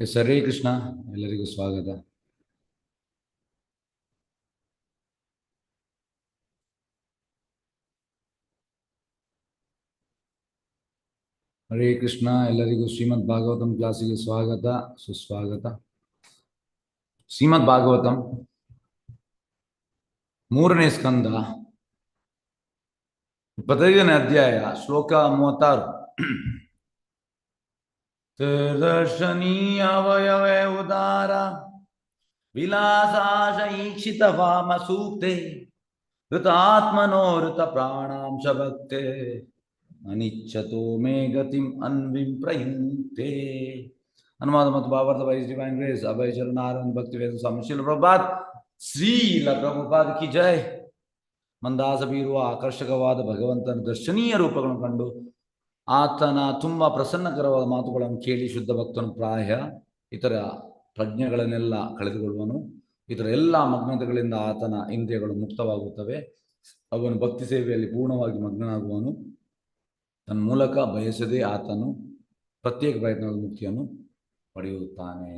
S Hare Krishna. ಎಲ್ಲರಿಗೂ ಸ್ವಾಗತ. ಹರೇ ಕೃಷ್ಣ. ಎಲ್ಲರಿಗೂ ಶ್ರೀಮದ್ ಭಾಗವತಂ ಕ್ಲಾಸಿಗೆ ಸ್ವಾಗತ, ಸುಸ್ವಾಗತ. ಶ್ರೀಮದ್ ಭಾಗವತಂ 3ನೇ ಸ್ಕಂದ 25ನೇ ಅಧ್ಯಾಯ ಶ್ಲೋಕ 36. ದರ್ಶನೀಯವಯವೇ ಉದಾರ ವಿಲಾಸಾಶೈಕ್ಷಿತ ವಾಮ ಸೂಕ್ತೆ ಋತಾತ್ಮನೋ ಋತ ಪ್ರಾಣಾಂಶ ಭಕ್ತೆ ಅನಿಚ್ಛತೋ ಮೇ ಗತಿಂ ಅನ್ವಿಂ ಪ್ರಯುಕ್ತೆ. ಅನುವಾದ ಮತ್ತು ಭಾವಾರ್ಥ ಬೈ ಡಿವೈನ್ ಗ್ರೇಸ್ ಅಭಯ ಚರಣಾರವಿಂದ ಭಕ್ತಿ ವೇದ ಸ್ವಾಮಿ ಶ್ರೀಲ ಪ್ರಭುಪಾದ್. ಶ್ರೀಲ ಪ್ರಭುಪಾದ್ ಕಿ ಜೈ. ಮಂದಾಸ ಬೀರುವ ಆಕರ್ಷಕವಾದ ಭಗವಂತನ ದರ್ಶನೀಯ ರೂಪಗಳನ್ನು ಕಂಡು ಆತನ ತುಂಬಾ ಪ್ರಸನ್ನಕರವಾದ ಮಾತುಗಳನ್ನು ಕೇಳಿ ಶುದ್ಧ ಭಕ್ತನು ಪ್ರಾಯ ಇತರ ಪ್ರಜ್ಞೆಗಳನ್ನೆಲ್ಲ ಕಳೆದುಕೊಳ್ಳುವನು. ಇತರ ಎಲ್ಲ ಮಗ್ನತೆಗಳಿಂದ ಆತನ ಇಂದ್ರಿಯಗಳು ಮುಕ್ತವಾಗುತ್ತವೆ. ಅವನು ಭಕ್ತಿ ಸೇವೆಯಲ್ಲಿ ಪೂರ್ಣವಾಗಿ ಮಗ್ನನಾಗುವನು. ತನ್ನ ಮೂಲಕ ಬಯಸದೆ ಆತನು ಪ್ರತ್ಯೇಕ ಪ್ರಯತ್ನದ ಮುಕ್ತಿಯನ್ನು ಪಡೆಯುತ್ತಾನೆ.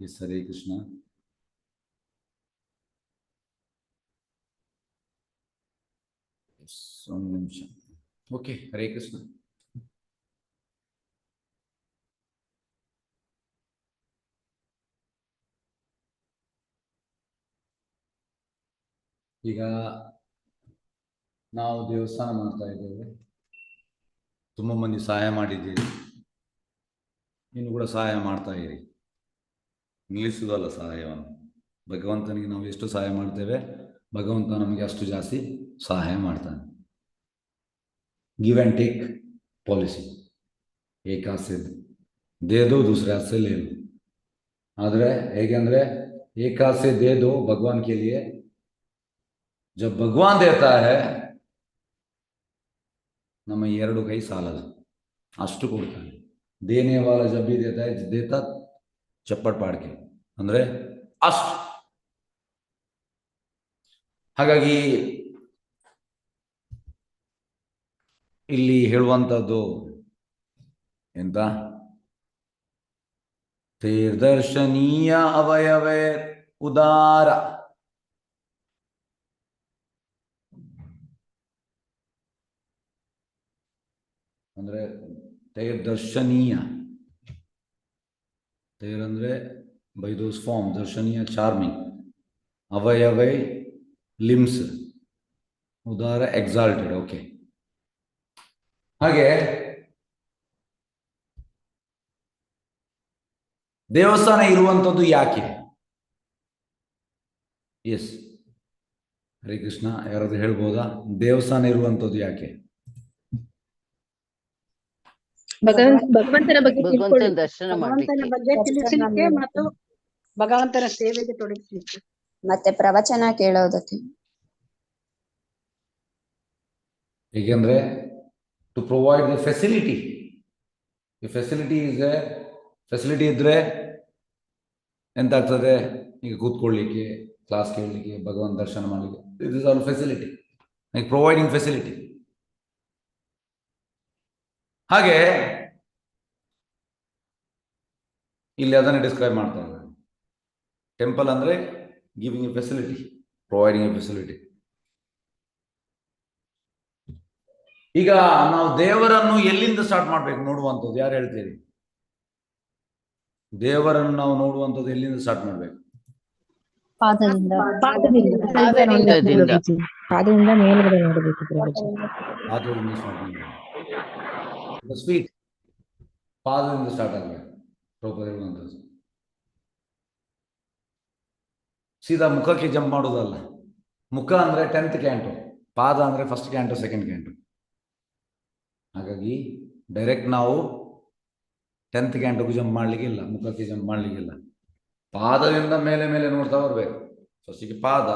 ಎಸ್ ಹರೇ ಕೃಷ್ಣ. ಒಂದು ನಿಮಿಷ. ಓಕೆ, ಹರೇ ಕೃಷ್ಣ. ಈಗ ನಾವು ದೇವಸ್ಥಾನ ಮಾಡ್ತಾ ಇದ್ದೇವೆ. ತುಂಬ ಮಂದಿ ಸಹಾಯ ಮಾಡಿದ್ದೀರಿ. ಇನ್ನು ಕೂಡ ಸಹಾಯ ಮಾಡ್ತಾ ಇರಿ. ನಿಲ್ಲಿಸುವುದಲ್ಲ ಸಹಾಯವನ್ನು. ಭಗವಂತನಿಗೆ ನಾವು ಎಷ್ಟು ಸಹಾಯ ಮಾಡ್ತೇವೆ, ಭಗವಂತ ನಮಗೆ ಅಷ್ಟು ಜಾಸ್ತಿ ಸಹಾಯ ಮಾಡ್ತಾನೆ. Give and take policy. एक हाथ से दे दो, दूसरे हाथ से ले लो. ಆದರೆ ಹೇಗೆ ಅಂದರೆ एक हाथ से दे दो भगवान के लिए, जब भगवान देता है ನಮ್ಮ ಎರಡು ಕೈ ಸಾಲದು, ಅಷ್ಟು ಕೊಡ್ತಾನೆ. ದೇನೆ ವಾಲ ಜಬ್ ಭಿ ದೇತಾ ಹೈ ದೇತಾ ಚಪ್ಪಟ್ ಪಾಡ್ಕೆ ಅಂದರೆ ಅಷ್ಟು. ಹಾಗಾಗಿ ಇಲ್ಲಿ ಹೇಳುವಂಥದ್ದು ಎಂತ, ತೇರ್ದರ್ಶನೀಯ ಅವಯವೇ ಉದಾರ. ಅಂದ್ರೆ ತೇರ್ದರ್ಶನೀಯ, ತೇರ್ ಅಂದ್ರೆ ಬೈ ದೋಸ್ ಫಾರ್ಮ್, ದರ್ಶನೀಯ ಚಾರ್ಮಿಂಗ್, ಅವಯವೇ ಲಿಮ್ಸ್, ಉದಾರ ಎಕ್ಸಾಲ್ಟೆಡ್. ಓಕೆ. ಹಾಗೆ ದೇವಸ್ಥಾನ ಇರುವಂಥದ್ದು ಯಾಕೆ? ಎಸ್ ಹರೇ ಕೃಷ್ಣ. ಯಾರಾದ್ರೂ ಹೇಳ್ಬೋದಾ ದೇವಸ್ಥಾನ ಇರುವಂಥದ್ದು ಯಾಕೆ? ಭಗವಂತನ ಬಗ್ಗೆ ದರ್ಶನ ಭಗವಂತನ ಬಗ್ಗೆ ತಿಳಿಸಲಿಕ್ಕೆ ಮತ್ತು ಭಗವಂತನ ಸೇವೆಗೆ ತೊಡಗಿಸಲಿಕ್ಕೆ ಮತ್ತೆ ಪ್ರವಚನ ಕೇಳೋದಕ್ಕೆ. ಏಕೆಂದ್ರೆ ಟು ಪ್ರೊವೈಡ್ ದ ಫೆಸಿಲಿಟಿ. ಈ ಫೆಸಿಲಿಟಿ ಫೆಸಿಲಿಟಿ ಇದ್ರೆ ಎಂತಾಗ್ತದೆ, ಈಗ ಕೂತ್ಕೊಳ್ಳಿಕ್ಕೆ, ಕ್ಲಾಸ್ ಕೇಳಲಿಕ್ಕೆ, ಭಗವಂತ ದರ್ಶನ ಮಾಡಲಿಕ್ಕೆ, it is all facility, like providing facility. ಹಾಗೆ ಇಲ್ಲಿ ಅದನ್ನು ಡಿಸ್ಕ್ರೈಬ್ ಮಾಡ್ತಾ ಇದ್ದಾರೆ. ಟೆಂಪಲ್ ಅಂದ್ರೆ giving A facility, providing A facility. ಈಗ ನಾವು ದೇವರನ್ನು ಎಲ್ಲಿಂದ ಸ್ಟಾರ್ಟ್ ಮಾಡ್ಬೇಕು ನೋಡುವಂಥದ್ದು? ಯಾರು ಹೇಳ್ತೀರಿ? ದೇವರನ್ನು ನಾವು ನೋಡುವಂಥದ್ದು ಎಲ್ಲಿಂದ ಸ್ಟಾರ್ಟ್ ಮಾಡ್ಬೇಕು? ಪಾದದಿಂದ ಮೇಲ್ಗಡೆ ನೋಡಬೇಕು. ಪಾದದಿಂದ ಸ್ಟಾರ್ಟ್ ಮಾಡಬೇಕು. ಸ್ವೀಟ್ ಪಾದದಿಂದ ಸ್ಟಾರ್ಟ್ ಆಗಬೇಕು. ಪ್ರಭುಪಾದ ಹೇಳುವಂಥದ್ದು ಸೀದಾ ಮುಖಕ್ಕೆ ಜಂಪ್ ಮಾಡೋದಲ್ಲ. ಮುಖ ಅಂದ್ರೆ 10th ಕ್ಯಾಂಟು, ಪಾದ ಅಂದ್ರೆ 1st ಕ್ಯಾಂಟು, 2nd ಕ್ಯಾಂಟು. ಹಾಗಾಗಿ ಡೈರೆಕ್ಟ್ ನಾವು 10th ಕ್ಯಾಂಟುಗೂ ಜಂಪ್ ಮಾಡ್ಲಿಕ್ಕಿಲ್ಲ, ಮುಖಕ್ಕೆ ಜಂಪ್ ಮಾಡ್ಲಿಕ್ಕಿಲ್ಲ. ಪಾದದಿಂದ ಮೇಲೆ ಮೇಲೆ ನೋಡ್ತಾ ಬರಬೇಕು. ಫಸ್ಟಿಗೆ ಪಾದ,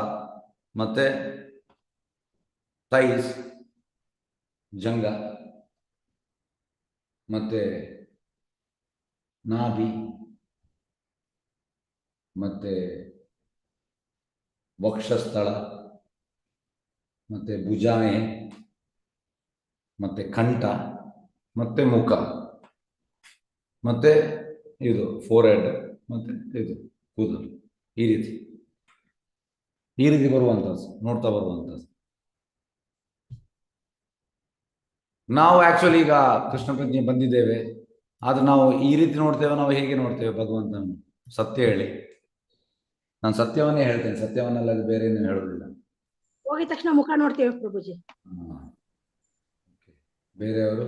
ಮತ್ತೆ ಥೈಸ್, ಜಂಗ, ಮತ್ತೆ ನಾಭಿ, ಮತ್ತೆ ವಕ್ಷಸ್ಥಳ, ಮತ್ತೆ ಭುಜಾನೆ, ಮತ್ತೆ ಕಂಠ, ಮತ್ತೆ ಮುಖ. ಮತ್ತೆ ಇದು ಫೋರ್ ಹೆಡ್, ಮತ್ತೆ ಇದು ಕೂದಲು, ಈ ರೀತಿ ಬರುವಂಥದ್ದು, ನೋಡ್ತಾ ಬರುವಂಥದ್ದು. ನಾವು ಆಕ್ಚುಲಿ ಈಗ ಕೃಷ್ಣ ಪ್ರಜ್ಞೆ ಬಂದಿದ್ದೇವೆ, ಆದ್ರೆ ನಾವು ಈ ರೀತಿ ನೋಡ್ತೇವೆ. ನಾವು ಹೇಗೆ ನೋಡ್ತೇವೆ ಭಗವಂತನ? ಸತ್ಯ ಹೇಳಿ. ನಾನು ಸತ್ಯವನ್ನೇ ಹೇಳ್ತೇನೆ, ಸತ್ಯವನ್ನೆಲ್ಲ ಬೇರೆ ಏನು ಹೇಳೋದಿಲ್ಲ. ಹೋಗಿದ ತಕ್ಷಣ ಮುಖ ನೋಡ್ತೇವೆ ಪ್ರಭುಜಿ. ಬೇರೆಯವರು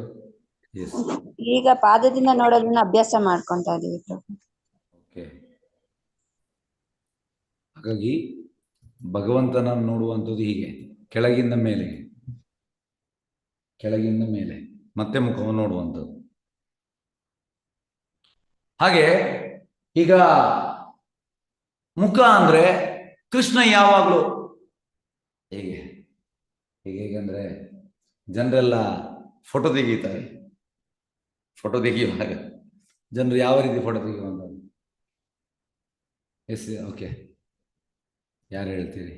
ಈಗ ಪಾದದಿಂದ ನೋಡೋದನ್ನ ಅಭ್ಯಾಸ ಮಾಡ್ಕೊಂತಾ ಇದೀವಿ ಪ್ರಭು. ಓಕೆ. ಹಾಗಾಗಿ ಭಗವಂತನ ನೋಡುವಂಥದ್ದು ಹೀಗೆ, ಕೆಳಗಿಂದ ಮೇಲೆ, ಕೆಳಗಿಂದ ಮೇಲೆ, ಮತ್ತೆ ಮುಖವನ್ನು ನೋಡುವಂಥದ್ದು. ಹಾಗೆ ಈಗ ಮುಖ ಅಂದ್ರೆ ಕೃಷ್ಣ ಯಾವಾಗಲೂ ಹೇಗೆ ಹೇಗೆ ಜನರೆಲ್ಲ ಫೋಟೋ ತೆಗೀತಾರೆ. ಫೋಟೋ ತೆಗೆಯುವಾಗ ಜನರು ಯಾವ ರೀತಿ ಫೋಟೋ ತೆಗೆಯುವಂಥದ್ದು? ಎಸ್, ಓಕೆ, ಯಾರು ಹೇಳ್ತೀರಿ?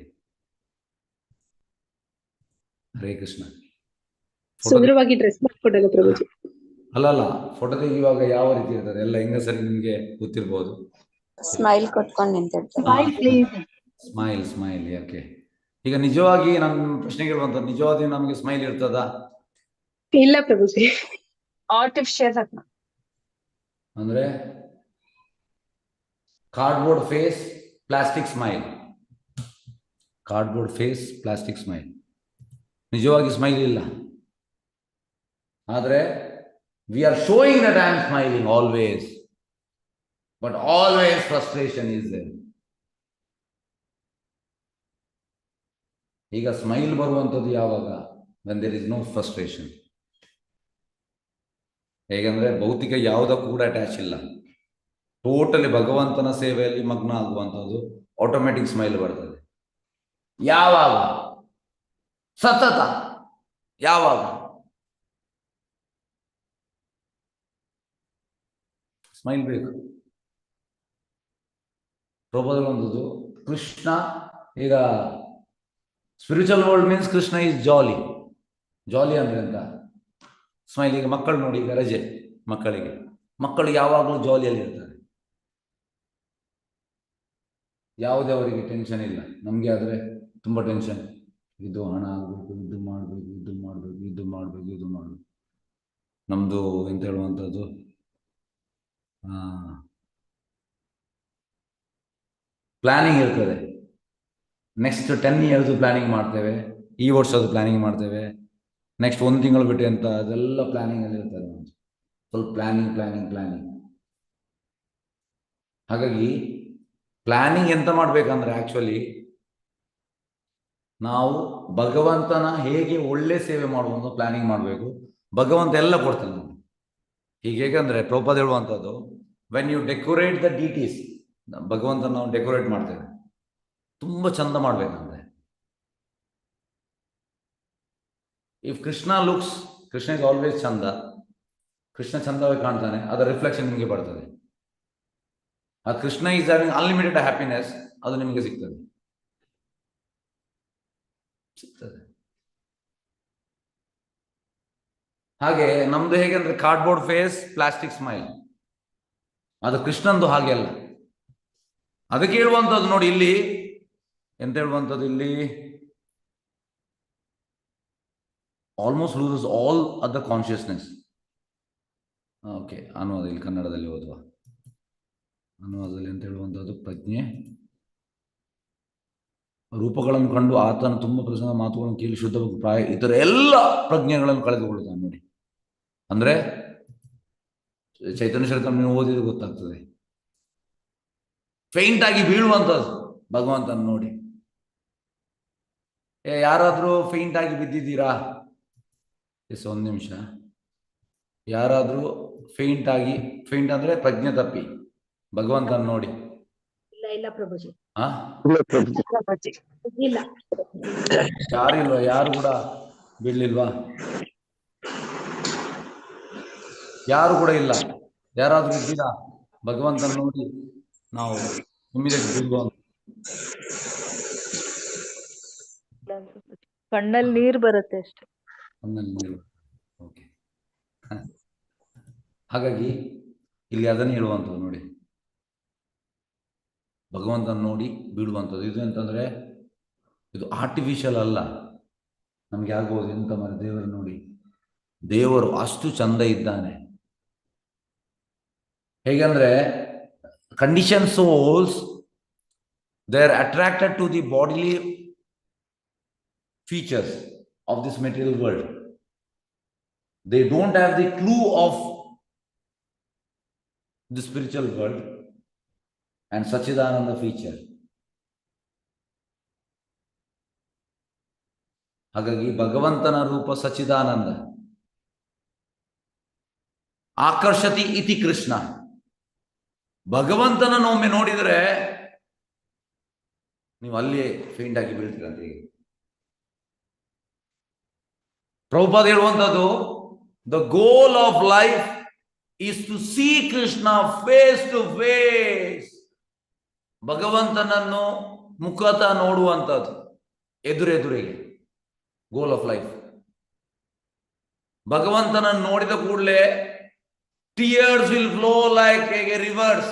ಹರೇ ಕೃಷ್ಣ. ಸುಂದರವಾಗಿ ಡ್ರೆಸ್ ಮಾಡ್ಕೊಂಡಲ್ಲ ಪ್ರಭುಜಿ. ಅಲ್ಲ, ಫೋಟೋ ತೆಗೆಯುವಾಗ ಯಾವ ರೀತಿ ಇರ್ತದೆ? ಎಲ್ಲ ಹೆಂಗಸರಿಗೆ ನಿಮ್ಗೆ ಗೊತ್ತಿರ್ಬೋದು. ಸ್ಮೈಲ್ ಕೊಟ್ಕೊಂಡು ನಿಂತಿರ್ತಾರೆ. ಸ್ಮೈಲ್. ಓಕೆ. ಈಗ ನಿಜವಾಗಿ ನನ್ನ ಪ್ರಶ್ನೆ ಕೇಳುವಂತ, ನಿಜವಾಗಿ ನಮಗೆ ಸ್ಮೈಲ್ ಇರ್ತದಾ? ಇಲ್ಲ ಪ್ರಭುಜಿ, ಆರ್ಟಿಫಿಷಿಯಲ್ ಅಂದ್ರೆ cardboard face, plastic smile. Cardboard face, plastic smile. ನಿಜವಾಗಿ ಸ್ಮೈಲ್ ಇಲ್ಲ. ಆದರೆ we are showing that I am smiling always, but always frustration is there. ಈಗ ಸ್ಮೈಲ್ ಬರುವಂಥದ್ದು ಯಾವಾಗ? when there is no frustration. ಹೇಗೆಂದ್ರೆ ಭೌತಿಕ ಯಾವುದಕ್ಕೂ ಕೂಡ ಅಟ್ಯಾಚ್ ಇಲ್ಲ, ಟೋಟಲಿ ಭಗವಂತನ ಸೇವೆಯಲ್ಲಿ ಮಗ್ನ ಆಗುವಂಥದ್ದು, ಆಟೋಮೆಟಿಕ್ ಸ್ಮೈಲ್ ಬರ್ತದೆ. ಯಾವಾಗ? ಸತತ. ಯಾವಾಗ? ಸ್ಮೈಲ್ ಬೇಕು. ಪ್ರಬೋಧವಂಥದ್ದು ಕೃಷ್ಣ. ಈಗ spiritual world means Krishna is jolly. Jolly ಅಂದ್ರೆ ಅಂತ ಸ್ಮೈಲ್. ಈಗ ಮಕ್ಕಳು ನೋಡಿ, ಈಗ ರಜೆ ಮಕ್ಕಳು ಯಾವಾಗಲೂ ಜಾಲಿಯಲ್ಲಿ ಇರ್ತಾರೆ. ಯಾವುದೇ ಅವರಿಗೆ ಟೆನ್ಷನ್ ಇಲ್ಲ. ನಮಗೆ ಆದರೆ ತುಂಬ ಟೆನ್ಷನ್. ಇದು ಹಣ ಆಗಬೇಕು, ಇದು ಮಾಡಬೇಕು. ನಮ್ಮದು ಎಂತ ಹೇಳುವಂಥದ್ದು, ಪ್ಲಾನಿಂಗ್ ಇರ್ತದೆ. ನೆಕ್ಸ್ಟ್ 10 years ಪ್ಲಾನಿಂಗ್ ಮಾಡ್ತೇವೆ, ಈ ವರ್ಷದ ಪ್ಲಾನಿಂಗ್ ಮಾಡ್ತೇವೆ, ನೆಕ್ಸ್ಟ್ 1 ತಿಂಗಳು ಬಿಟ್ಟು ಅಂತ, ಅದೆಲ್ಲ ಪ್ಲಾನಿಂಗ್ ಅಲ್ಲಿ ಇರ್ತದೆ. ಸ್ವಲ್ಪ ಪ್ಲಾನಿಂಗ್. ಹಾಗಾಗಿ ಪ್ಲಾನಿಂಗ್ ಎಂತ ಮಾಡ್ಬೇಕಂದ್ರೆ, ಆಕ್ಚುಲಿ ನಾವು ಭಗವಂತನ ಹೇಗೆ ಒಳ್ಳೆ ಸೇವೆ ಮಾಡುವಂತ ಪ್ಲಾನಿಂಗ್ ಮಾಡಬೇಕು. ಭಗವಂತ ಎಲ್ಲ ಕೊಡ್ತಾನೆ. ಹೇಗಂದ್ರೆ ಪ್ರಭುಪಾದ ಹೇಳುವಂಥದ್ದು, ವೆನ್ ಯು ಡೆಕೋರೇಟ್ ದ ಡಿಟೀಸ್, ಭಗವಂತನ ನಾವು ಡೆಕೋರೇಟ್ ಮಾಡ್ತೇವೆ, ತುಂಬ ಚಂದ ಮಾಡ್ಬೇಕಂದ್ರೆ. ಇಫ್ ಕೃಷ್ಣ ಇಸ್ ಆಲ್ವೇಸ್ ಚಂದ, ಕೃಷ್ಣ ಚಂದವಾಗಿ ಕಾಣ್ತಾನೆ, ಅದರ ರಿಫ್ಲೆಕ್ಷನ್ ನಿಮಗೆ ಬರ್ತದೆ. ಆ Krishna is having unlimited happiness, ಅದು ನಿಮಗೆ ಸಿಗ್ತದೆ. ಹಾಗೆ ನಮ್ದು ಹೇಗೆಂದ್ರೆ ಕಾರ್ಡ್ಬೋರ್ಡ್ ಫೇಸ್, ಪ್ಲಾಸ್ಟಿಕ್ ಸ್ಮೈಲ್. ಅದು ಕೃಷ್ಣಂದು ಹಾಗೆ ಅಲ್ಲ. ಅದಕ್ಕೆ ಹೇಳುವಂಥದ್ದು ನೋಡಿ, ಇಲ್ಲಿ ಎಂತ ಹೇಳುವಂಥದ್ದು, ಇಲ್ಲಿ almost loses all other consciousness. Okay, ಅನುವಾದ ಇಲ್ಲಿ ಕನ್ನಡದಲ್ಲಿ ಓದುವ. ಅನುವಾದದಲ್ಲಿ ಅಂತ ಹೇಳುವಂಥದ್ದು, ಪ್ರಜ್ಞೆ ರೂಪಗಳನ್ನು ಕಂಡು ಆತನ ತುಂಬ ಪ್ರಸನ್ನ ಮಾತುಗಳನ್ನು ಕೇಳಿ ಶುದ್ಧ ಪ್ರಾಯ ಇತರ ಎಲ್ಲ ಪ್ರಜ್ಞೆಗಳನ್ನು ಕಳೆದುಕೊಳ್ಳುತ್ತಾನೆ ನೋಡಿ. ಅಂದ್ರೆ ಚೈತನ್ಯ ಚರಿತಾಮೃತ ನೀವು ಓದಿದ್ರೆ ಗೊತ್ತಾಗ್ತದೆ. ಫೈಂಟ್ ಆಗಿ ಬೀಳುವಂಥದ್ದು ಭಗವಂತನ ನೋಡಿ. ಯಾರಾದ್ರೂ ಫೈಂಟ್ ಆಗಿ ಬಿದ್ದಿದ್ದೀರಾ? ಎಸ್, 1 ನಿಮಿಷ. ಯಾರಾದ್ರೂ ಫೈಂಟ್ ಅಂದ್ರೆ ಪ್ರಜ್ಞೆ ತಪ್ಪಿ ಭಗವಂತನ ನೋಡಿ? ಇಲ್ಲ ಪ್ರಭುಜಿ. ಇಲ್ಲ, ಯಾರಿಲ್ವಾ? ಯಾರು ಕೂಡ ಬೀಳ್ಲಿಲ್ವಾ? ಯಾರು ಕೂಡ ಇಲ್ಲ. ಯಾರಾದ್ರೂ ಇದ್ದೀರಾ? ಭಗವಂತನ ನೋಡಿ ನಾವು ಇಮಿಡಿಯೇಟ್ ಬೀಳುವ. ಕಣ್ಣಲ್ಲಿ ನೀರು ಬರುತ್ತೆ ಅಷ್ಟೇ. ಓಕೆ. ಹಾಗಾಗಿ ಇಲ್ಲಿ ಅದನ್ನು ಹೇಳುವಂಥದ್ದು ನೋಡಿ, ಭಗವಂತನ ನೋಡಿ ಬಿಡುವಂಥದ್ದು. ಇದು ಅಂತಂದರೆ ಇದು ಆರ್ಟಿಫಿಷಿಯಲ್ ಅಲ್ಲ. ನಮ್ಗೆ ಆಗ್ಬೋದು ಎಂತ ಮನೆ ದೇವರು ನೋಡಿ, ದೇವರು ಅಷ್ಟು ಚಂದ ಇದ್ದಾನೆ. ಹೇಗಂದ್ರೆ condition souls they are attracted to the bodily features of this material world. They don't have the clue of the spiritual world and Sachidananda feature. ಹಾಗಾಗಿ ಭಗವಂತನ ರೂಪ ಸಚ್ಚಿದಾನಂದ. ಆಕರ್ಷತಿ ಇತಿ ಕೃಷ್ಣ. ಭಗವಂತನನ್ನು ಒಮ್ಮೆ ನೋಡಿದರೆ ನೀವು ಅಲ್ಲಿಯೇ ಫೇಂಟ್ ಆಗಿ ಬೀಳ್ತೀರ ಅಂತ. ಈಗ ಪ್ರಭುಪಾದ ಹೇಳುವಂಥದ್ದು, the goal of life is to see Krishna face to face. ಭಗವಂತನನ್ನು ಮುಖತಃ ನೋಡುವಂಥದ್ದು ಎದುರೆದುರಿಗೆ ಗೋಲ್ ಆಫ್ ಲೈಫ್. ಭಗವಂತನನ್ನು ನೋಡಿದ ಕೂಡಲೇ tears will flow like a rivers.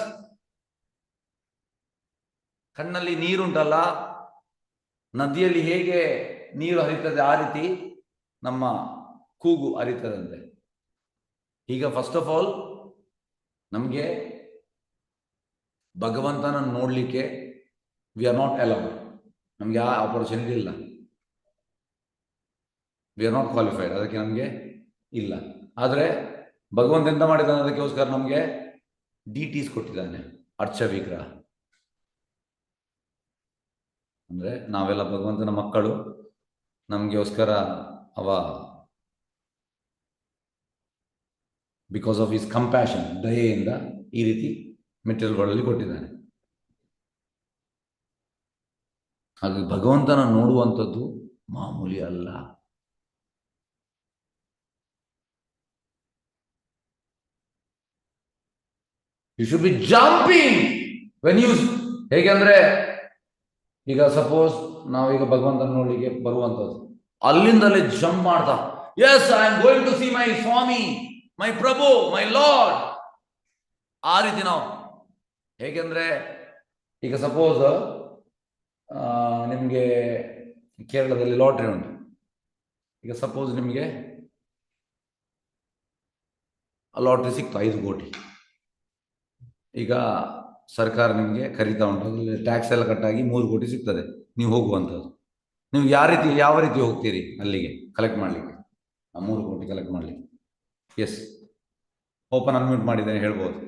ಕಣ್ಣಲ್ಲಿ ನೀರುಂಟಲ್ಲ, ನದಿಯಲ್ಲಿ ಹೇಗೆ ನೀರು ಹರಿತದೆ ಆ ರೀತಿ ನಮ್ಮ ಕೂಗು ಹರಿತದಂತೆ. ಈಗ ಫಸ್ಟ್ ಆಫ್ ಆಲ್ ನಮಗೆ ಭಗವಂತನನ್ನು ನೋಡಲಿಕ್ಕೆ ವಿ ಆರ್ ನಾಟ್ ಅಲೌಡ್. ನಮಗೆ ಆ ಆಪರ್ಚುನಿಟಿ ಇಲ್ಲ. ವಿ ಆರ್ ನಾಟ್ ಕ್ವಾಲಿಫೈಡ್, ಅದಕ್ಕೆ ನಮಗೆ ಇಲ್ಲ. ಆದರೆ ಭಗವಂತ ಎಂತ ಮಾಡಿದ್ದಾನೆ ಅದಕ್ಕೋಸ್ಕರ ನಮಗೆ DTs ಕೊಟ್ಟಿದ್ದಾನೆ, ಅರ್ಚ ವಿಗ್ರಹ. ಅಂದರೆ ನಾವೆಲ್ಲ ಭಗವಂತನ ಮಕ್ಕಳು, ನಮಗೋಸ್ಕರ ಅವ ಬಿಕಾಸ್ ಆಫ್ ಹಿಸ್ ಕಂಪ್ಯಾಷನ್, ದಯೆಯಿಂದ ಈ ರೀತಿ ಮೆಟೀರಿಯಲ್ ವರ್ಲ್ಡಲ್ಲಿ ಕೊಟ್ಟಿದ್ದಾನೆ. ಹಾಗಾಗಿ ಭಗವಂತನ ನೋಡುವಂಥದ್ದು ಮಾಮೂಲಿ ಅಲ್ಲ. You should be jumping when you, ಹೇಗೆಂದ್ರೆ ಈಗ ಸಪೋಸ್ ನಾವೀಗ ಭಗವಂತನ ನೋಡ್ಲಿಕ್ಕೆ ಬರುವಂಥದ್ದು, ಅಲ್ಲಿಂದಲೇ ಜಂಪ್ ಮಾಡ್ತಾ, yes I am going to see my swami, my Prabhu, my lord. ಆ ರೀತಿ ನಾವು ಹೇಗೆಂದ್ರೆ ಈಗ ಸಪೋಸ್ ನಿಮಗೆ ಕೇರಳದಲ್ಲಿ ಲಾಟ್ರಿ ಉಂಟು. ಈಗ ಸಪೋಸ್ ನಿಮಗೆ ಲಾಟ್ರಿ ಸಿಕ್ತು 5 ಕೋಟಿ. ಈಗ ಸರ್ಕಾರ ನಿಮಗೆ ಕರೀತಾ ಉಂಟು, ಟ್ಯಾಕ್ಸ್ ಎಲ್ಲ ಕಟ್ಟಾಗಿ 3 ಕೋಟಿ ಸಿಗ್ತದೆ. ನೀವು ಹೋಗುವಂಥದ್ದು, ನೀವು ಯಾವ ರೀತಿ ಹೋಗ್ತೀರಿ ಅಲ್ಲಿಗೆ ಕಲೆಕ್ಟ್ ಮಾಡಲಿಕ್ಕೆ, ಆ 3 ಕೋಟಿ ಕಲೆಕ್ಟ್ ಮಾಡಲಿಕ್ಕೆ? ಎಸ್, ಓಪನ್ ಅನ್ಮ್ಯೂಟ್ ಮಾಡಿದ್ದೇನೆ, ಹೇಳ್ಬೋದು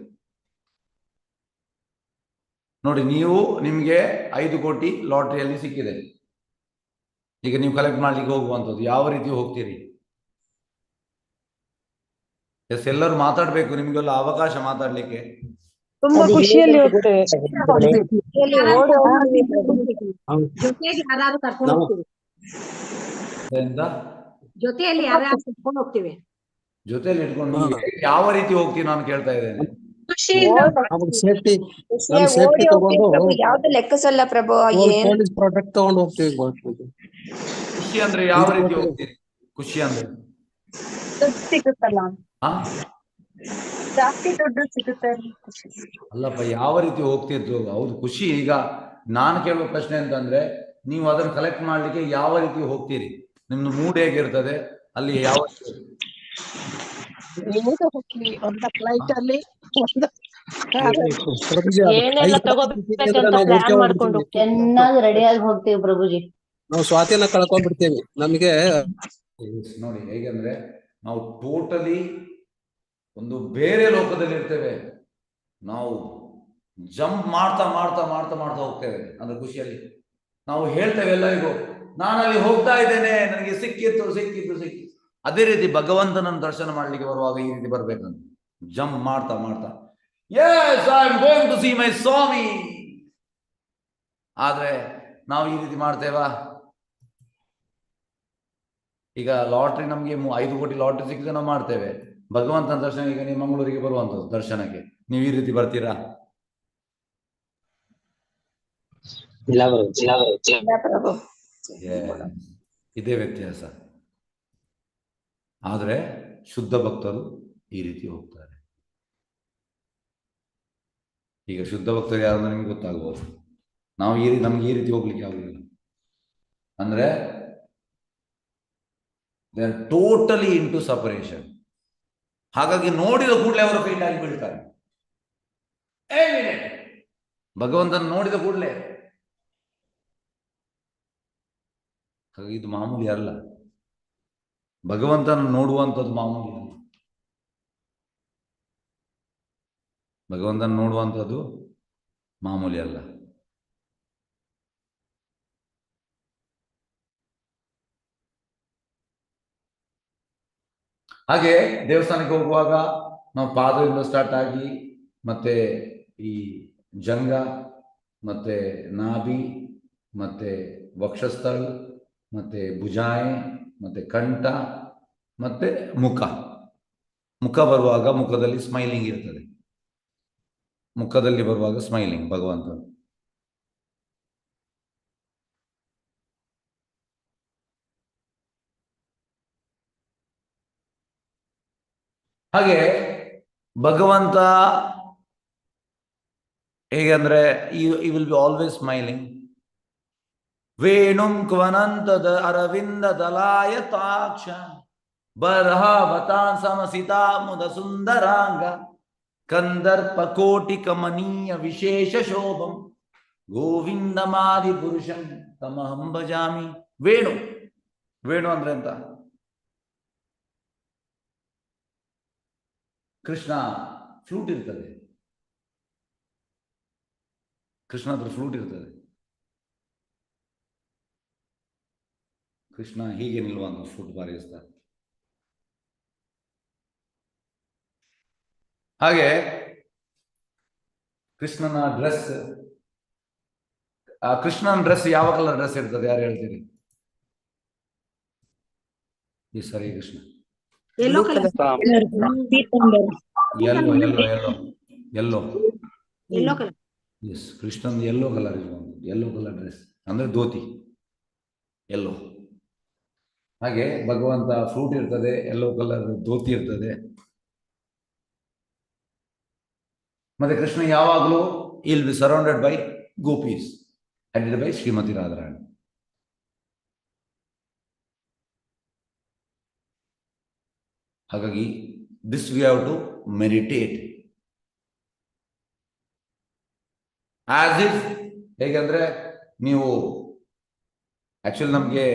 ನೋಡಿ. ನಿಮಗೆ 5 ಕೋಟಿ ಲಾಟ್ರಿಯಲ್ಲಿ ಸಿಕ್ಕಿದೆ. ಈಗ ನೀವು ಕಲೆಕ್ಟ್ ಮಾಡ್ಲಿಕ್ಕೆ ಹೋಗುವಂಥದ್ದು ಯಾವ ರೀತಿ ಹೋಗ್ತೀರಿ? ಎಸ್, ಎಲ್ಲರೂ ಮಾತಾಡ್ಬೇಕು, ನಿಮ್ಗೆಲ್ಲ ಅವಕಾಶ ಮಾತಾಡ್ಲಿಕ್ಕೆ. ತುಂಬಾ ಖುಷಿಯಲ್ಲಿ ಹೋಗ್ತೇವೆ. ಜೊತೆಗೆ ಯಾರು ಕರ್ಕೊಂಡು ಹೋಗ್ತೀವಿ, ಜೊತೆಯಲ್ಲಿ ಯಾರು ಕರ್ಕೊಂಡು ಹೋಗ್ತೀವಿ, ಜೊತೆಯಲ್ಲಿ ಇಟ್ಕೊಂಡು ಯಾವ ರೀತಿ ಹೋಗ್ತೀವಿ ನಾನು ಕೇಳ್ತಾ ಇದ್ದೇನೆ. ಯಾವ್ದು ಲೆಕ್ಕಸಲ್ಲ ಪ್ರಭು. ಪ್ರಾಡಕ್ಟ್ ತಗೊಂಡು ಹೋಗ್ತೀವಿ. ಖುಷಿ ಅಂದ್ರೆ ಯಾವ ರೀತಿ ಹೋಗ್ತೀರಿ? ಖುಷಿ ಅಂದ್ರೆ ಸಿಗುತ್ತಲ್ಲ, ಜಾಸ್ತಿ ದುಡ್ಡು ಸಿಗುತ್ತೆ. ಅಲ್ಲಪ್ಪ, ಯಾವ ರೀತಿ ಹೋಗ್ತಿದ್ರು? ಹೌದು, ಖುಷಿ. ಈಗ ನಾನು ಕೇಳುವ ಪ್ರಶ್ನೆ ಅಂತಂದ್ರೆ, ನೀವು ಅದನ್ನು ಕಲೆಕ್ಟ್ ಮಾಡ್ಲಿಕ್ಕೆ ಯಾವ ರೀತಿ ಹೋಗ್ತೀರಿ? ನಿಮ್ದು ಮೂಡ್ ಹೇಗಿರ್ತದೆ ಅಲ್ಲಿ? ಯಾವ ಒಂದು ಫ್ಲೈಟ್ ಅಲ್ಲಿ ಏನೆಲ್ಲ ತಗೋಬೇಕಂತ ಪ್ಲಾನ್ ಮಾಡ್ಕೊಂಡು ಚೆನ್ನಾಗಿ ರೆಡಿಯಾಗಿ ಹೋಗ್ತೀವಿ ಪ್ರಭುಜಿ. ನಾವು ಸ್ವಾತಿಯನ್ನ ಕಳ್ಕೊಂಡ್ಬಿಡ್ತೇವೆ. ನಮಗೆ ನೋಡಿ ಹೇಗಂದ್ರೆ ನಾವು ಟೋಟಲಿ ಒಂದು ಬೇರೆ ಲೋಕದಲ್ಲಿ ಇರ್ತೇವೆ. ನಾವು ಜಂಪ್ ಮಾಡ್ತಾ ಮಾಡ್ತಾ ಮಾಡ್ತಾ ಮಾಡ್ತಾ ಹೋಗ್ತೇವೆ ಅಂದ್ರೆ ಖುಷಿಯಲ್ಲಿ. ನಾವು ಹೇಳ್ತೇವೆ ಎಲ್ಲರಿಗೂ, ನಾನಲ್ಲಿ ಹೋಗ್ತಾ ಇದ್ದೇನೆ, ನನಗೆ ಸಿಕ್ಕಿತ್ತು ಸಿಕ್ಕಿತ್ತು ಸಿಕ್ಕಿತ್ತು. ಅದೇ ರೀತಿ ಭಗವಂತನನ್ನು ದರ್ಶನ ಮಾಡ್ಲಿಕ್ಕೆ ಬರುವಾಗ ಈ ರೀತಿ ಬರ್ಬೇಕಂತ ಜಂಪ್ ಮಾಡ್ತಾ ಮಾಡ್ತಾ, yes I am going to see my ಸ್ವಾಮಿ. ಆದ್ರೆ ನಾವು ಈ ರೀತಿ ಮಾಡ್ತೇವಾ? ಈಗ ಲಾಟ್ರಿ ನಮ್ಗೆ 5 ಕೋಟಿ ಲಾಟ್ರಿ ಸಿಕ್ಕಿದ್ರೆ ನಾವು ಮಾಡ್ತೇವೆ. ಭಗವಂತನ ದರ್ಶನ, ಈಗ ನೀವು ಮಂಗಳೂರಿಗೆ ಬರುವಂಥದ್ದು ದರ್ಶನಕ್ಕೆ, ನೀವು ಈ ರೀತಿ ಬರ್ತೀರಾ? ಇದೇ ವ್ಯತ್ಯಾಸ. ಆದ್ರೆ ಶುದ್ಧ ಭಕ್ತರು ಈ ರೀತಿ ಹೋಗ್ತಾರೆ. ಈಗ ಶುದ್ಧ ಭಕ್ತರು ಯಾರು ಅಂತ ನಿಮ್ಗೆ ಗೊತ್ತಾಗ್ಬೋದು. ನಾವು ನಮ್ಗೆ ಈ ರೀತಿ ಹೋಗ್ಲಿಕ್ಕೆ ಆಗುದಿಲ್ಲ. ಅಂದ್ರೆ they are totally into separation. ಹಾಗಾಗಿ ನೋಡಿದ ಕೂಡಲೇ ಅವರು ಫೇಲ್ ಆಗಿ ಬೀಳ್ತಾರೆ. ಭಗವಂತನ ನೋಡಿದ ಕೂಡಲೇ. ಹಾಗಾಗಿ ಇದು ಮಾಮೂಲಿ ಅಲ್ಲ. ಭಗವಂತನ ನೋಡುವಂಥದ್ದು ಮಾಮೂಲಿ ಅಲ್ಲ. ಭಗವಂತನ ನೋಡುವಂಥದ್ದು ಮಾಮೂಲಿ ಅಲ್ಲ. ಹಾಗೆ ದೇವಸ್ಥಾನಕ್ಕೆ ಹೋಗುವಾಗ ನಾವು ಪಾದದಿಂದ ಸ್ಟಾರ್ಟ್ ಆಗಿ ಮತ್ತೆ ಈ ಜಂಗ ಮತ್ತೆ ನಾಭಿ ಮತ್ತೆ ವಕ್ಷಸ್ಥಳ ಮತ್ತೆ ಭುಜಾಯ್ ಮತ್ತೆ ಕಂಠ ಮತ್ತೆ ಮುಖ ಬರುವಾಗ ಮುಖದಲ್ಲಿ ಸ್ಮೈಲಿಂಗ್ ಇರ್ತದೆ. ಮುಖದಲ್ಲಿ ಬರುವಾಗ ಸ್ಮೈಲಿಂಗ್ ಭಗವಂತ. ಹಾಗೆ ಭಗವಂತ ಹೇಗೆ ಅಂದ್ರೆ he will be always smiling. ವೇಣುಂ ಕ್ವನಂತದ ಅರವಿಂದ ದಲಾಯತಾಕ್ಷ ಬರಹಾವತಾಂ ಸಮಸಿತಾ ಮುದ ಸುಂದರಾಂಗ ಕಂದರ್ಪ ಕೋಟಿ ಕಮನೀಯ ವಿಶೇಷ ಶೋಭಂ ಗೋವಿಂದಮಾದಿ ಪುರುಷಂ ತಮಹಂ ಭಜಾಮಿ. ವೇಣು ಅಂದ್ರೆ ಅಂತ ಕೃಷ್ಣ ಫ್ಲೂಟ್ ಇರ್ತದೆ. ಕೃಷ್ಣ ಹತ್ರ ಫ್ಲೂಟ್ ಇರ್ತದೆ. ಕೃಷ್ಣ ಹೀಗೆ ನಿಲ್ಲುವಂತ ಫ್ಲೂಟ್ ಬಾರಿಸ್ತಾರೆ. ಹಾಗೆ ಕೃಷ್ಣನ ಡ್ರೆಸ್ ಯಾವ ಕಲರ್ ಡ್ರೆಸ್ ಇರ್ತದೆ? ಯಾರು ಹೇಳ್ತೀರಿ? ಈ ಸರಿ Krishna yellow colour yellow yes, ಕೃಷ್ಣನ್ ಯೆಲ್ಲೋ ಕಲರ್ ಇರುವಂಥದ್ದು. ಯೆಲ್ಲೋ ಕಲರ್ ಡ್ರೆಸ್ ಅಂದ್ರೆ ಧೋತಿ ಎಲ್ಲೋ. ಹಾಗೆ ಭಗವಂತ ಫ್ರೂಟ್ ಇರ್ತದೆ, ಯೆಲ್ಲೋ ಕಲರ್ ಧೋತಿ ಇರ್ತದೆ. ಮತ್ತೆ ಕೃಷ್ಣ ಯಾವಾಗಲೂ will be surrounded by gopis headed by Shrimati Radharani. ಹಾಗಾಗಿ this we have to meditate as if. ಹೇಗೆಂದ್ರೆ ನೀವು ಆಕ್ಚುಲಿ ನಮಗೆ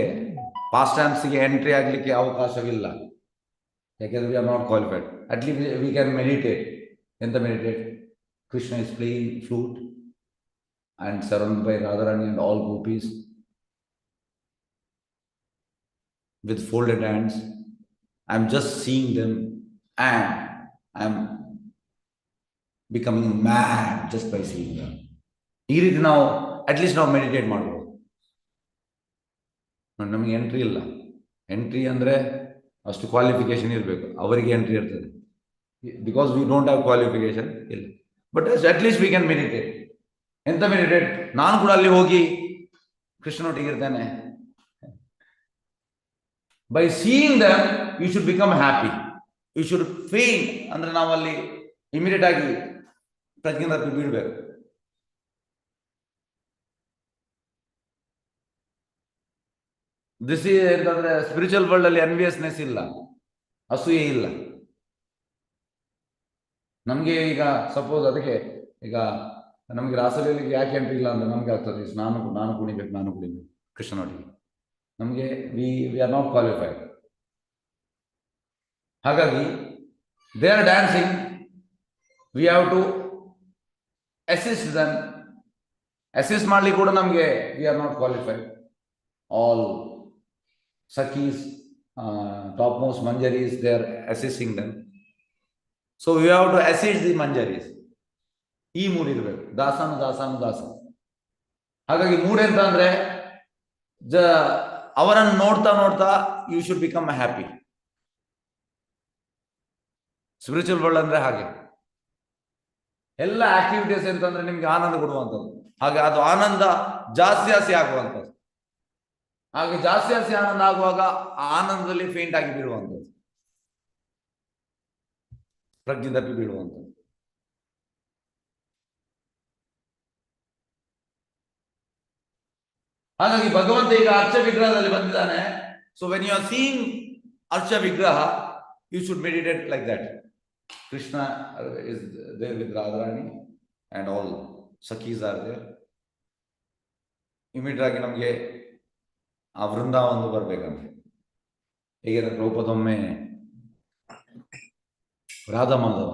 ಪಾಸ್ಟ್ ಟೈಮ್ಸ್ಗೆ ಎಂಟ್ರಿ ಆಗಲಿಕ್ಕೆ ಅವಕಾಶವಿಲ್ಲ, ಯಾಕೆಂದ್ರೆ we are not qualified. At least we can meditate. ಎಂತ meditate? Krishna is playing flute and surrounded by Radharani and all gopis with folded hands. I'm just seeing them and I'm becoming mad just by seeing them. ಈ ರೀತಿ ನಾವು at least ನಾವು meditate ಮಾಡ್ಬೋದು. ನಮಗೆ entry ಇಲ್ಲ. Entry ಅಂದರೆ ಅಷ್ಟು qualification ಇರಬೇಕು. ಅವರಿಗೆ ಎಂಟ್ರಿ ಇರ್ತದೆ. Because we don't have qualification ಇಲ್ಲ. But at least we can meditate. ಎಂತ ಮೆಡಿಟೇಟ್? ನಾನು ಕೂಡ ಅಲ್ಲಿ ಹೋಗಿ ಕೃಷ್ಣನೊಟ್ಟಿಗೆ ಇರ್ತೇನೆ. By seeing them you should become happy. You should feel ಅಂದ್ರೆ ನಾವು ಅಲ್ಲಿ ಇಮಿಡಿಯೇಟ್ ಆಗಿ ಪ್ರಜ್ಞೆ ತಪ್ಪಿ ಬೀಳ್ಬೇಕು. ದಿಸ್ ಅಂತಂದ್ರೆ ಸ್ಪಿರಿಚುವಲ್ ವರ್ಲ್ಡ್ ಅಲ್ಲಿ ಎನ್ವಿಯಸ್ನೆಸ್ ಇಲ್ಲ, ಅಸೂಯೆ ಇಲ್ಲ. ನಮಗೆ ಈಗ ಸಪೋಸ್ ಅದಕ್ಕೆ ಈಗ ನಮಗೆ ರಾಸಲೀಲೆಗೆ ಯಾಕೆ ಎಂಟ್ರಿ ಇಲ್ಲ ಅಂದ್ರೆ ನಮ್ಗೆ ಆಗ್ತದೆ ನಾನು ಕುಣಿಬೇಕು ಕೃಷ್ಣನೊಟ್ಟಿಗೆ. ನಮಗೆ ವಿ ಆರ್ ನಾಟ್ ಕ್ವಾಲಿಫೈಡ್. ಹಾಗಾಗಿ they are dancing, we have to assist them. Assist ಮಾಡ್ಲಿಕ್ಕೆ ಕೂಡ ನಮಗೆ we are not qualified. All sakhis, top most manjaris, they are assisting them. So we have to assist the manjaris. ಈ ಮೂಡ್ ಇರಬೇಕು. ದಾಸ. ಹಾಗಾಗಿ mood ಎಂತ ಅಂದ್ರೆ ಅವರನ್ನು ನೋಡ್ತಾ you should become happy. Spiritual world ಅಂದ್ರೆ ಹಾಗೆ. ಎಲ್ಲ ಆಕ್ಟಿವಿಟೀಸ್ ಎಂತಂದ್ರೆ ನಿಮ್ಗೆ ಆನಂದ ಕೊಡುವಂಥದ್ದು. ಹಾಗೆ ಅದು ಆನಂದ ಜಾಸ್ತಿ ಆಗುವಂಥದ್ದು. ಹಾಗೆ ಜಾಸ್ತಿ ಆನಂದ ಆಗುವಾಗ ಆ ಆನಂದದಲ್ಲಿ ಫೇಂಟ್ ಆಗಿ ಬೀಳುವಂಥದ್ದು, ಪ್ರಜ್ಞೆ ತಪ್ಪಿ ಬೀಳುವಂಥದ್ದು. ಹಾಗಾಗಿ ಭಗವಂತ ಈಗ ಅರ್ಚ ವಿಗ್ರಹದಲ್ಲಿ ಬಂದಿದ್ದಾನೆ. So when you are seeing ಅರ್ಚ ವಿಗ್ರಹ, you should meditate like that. Krishna is there with Radharani and all sakhis are there. Immediate ಆಗಿ ನಮಗೆ ಆ ವೃಂದಾವನ ಬರ್ಬೇಕಂದ್ರೆ, ಹೇಗೆ ಪ್ರಭುಪದೊಮ್ಮೆ ರಾಧಾ ಮಾಧವ,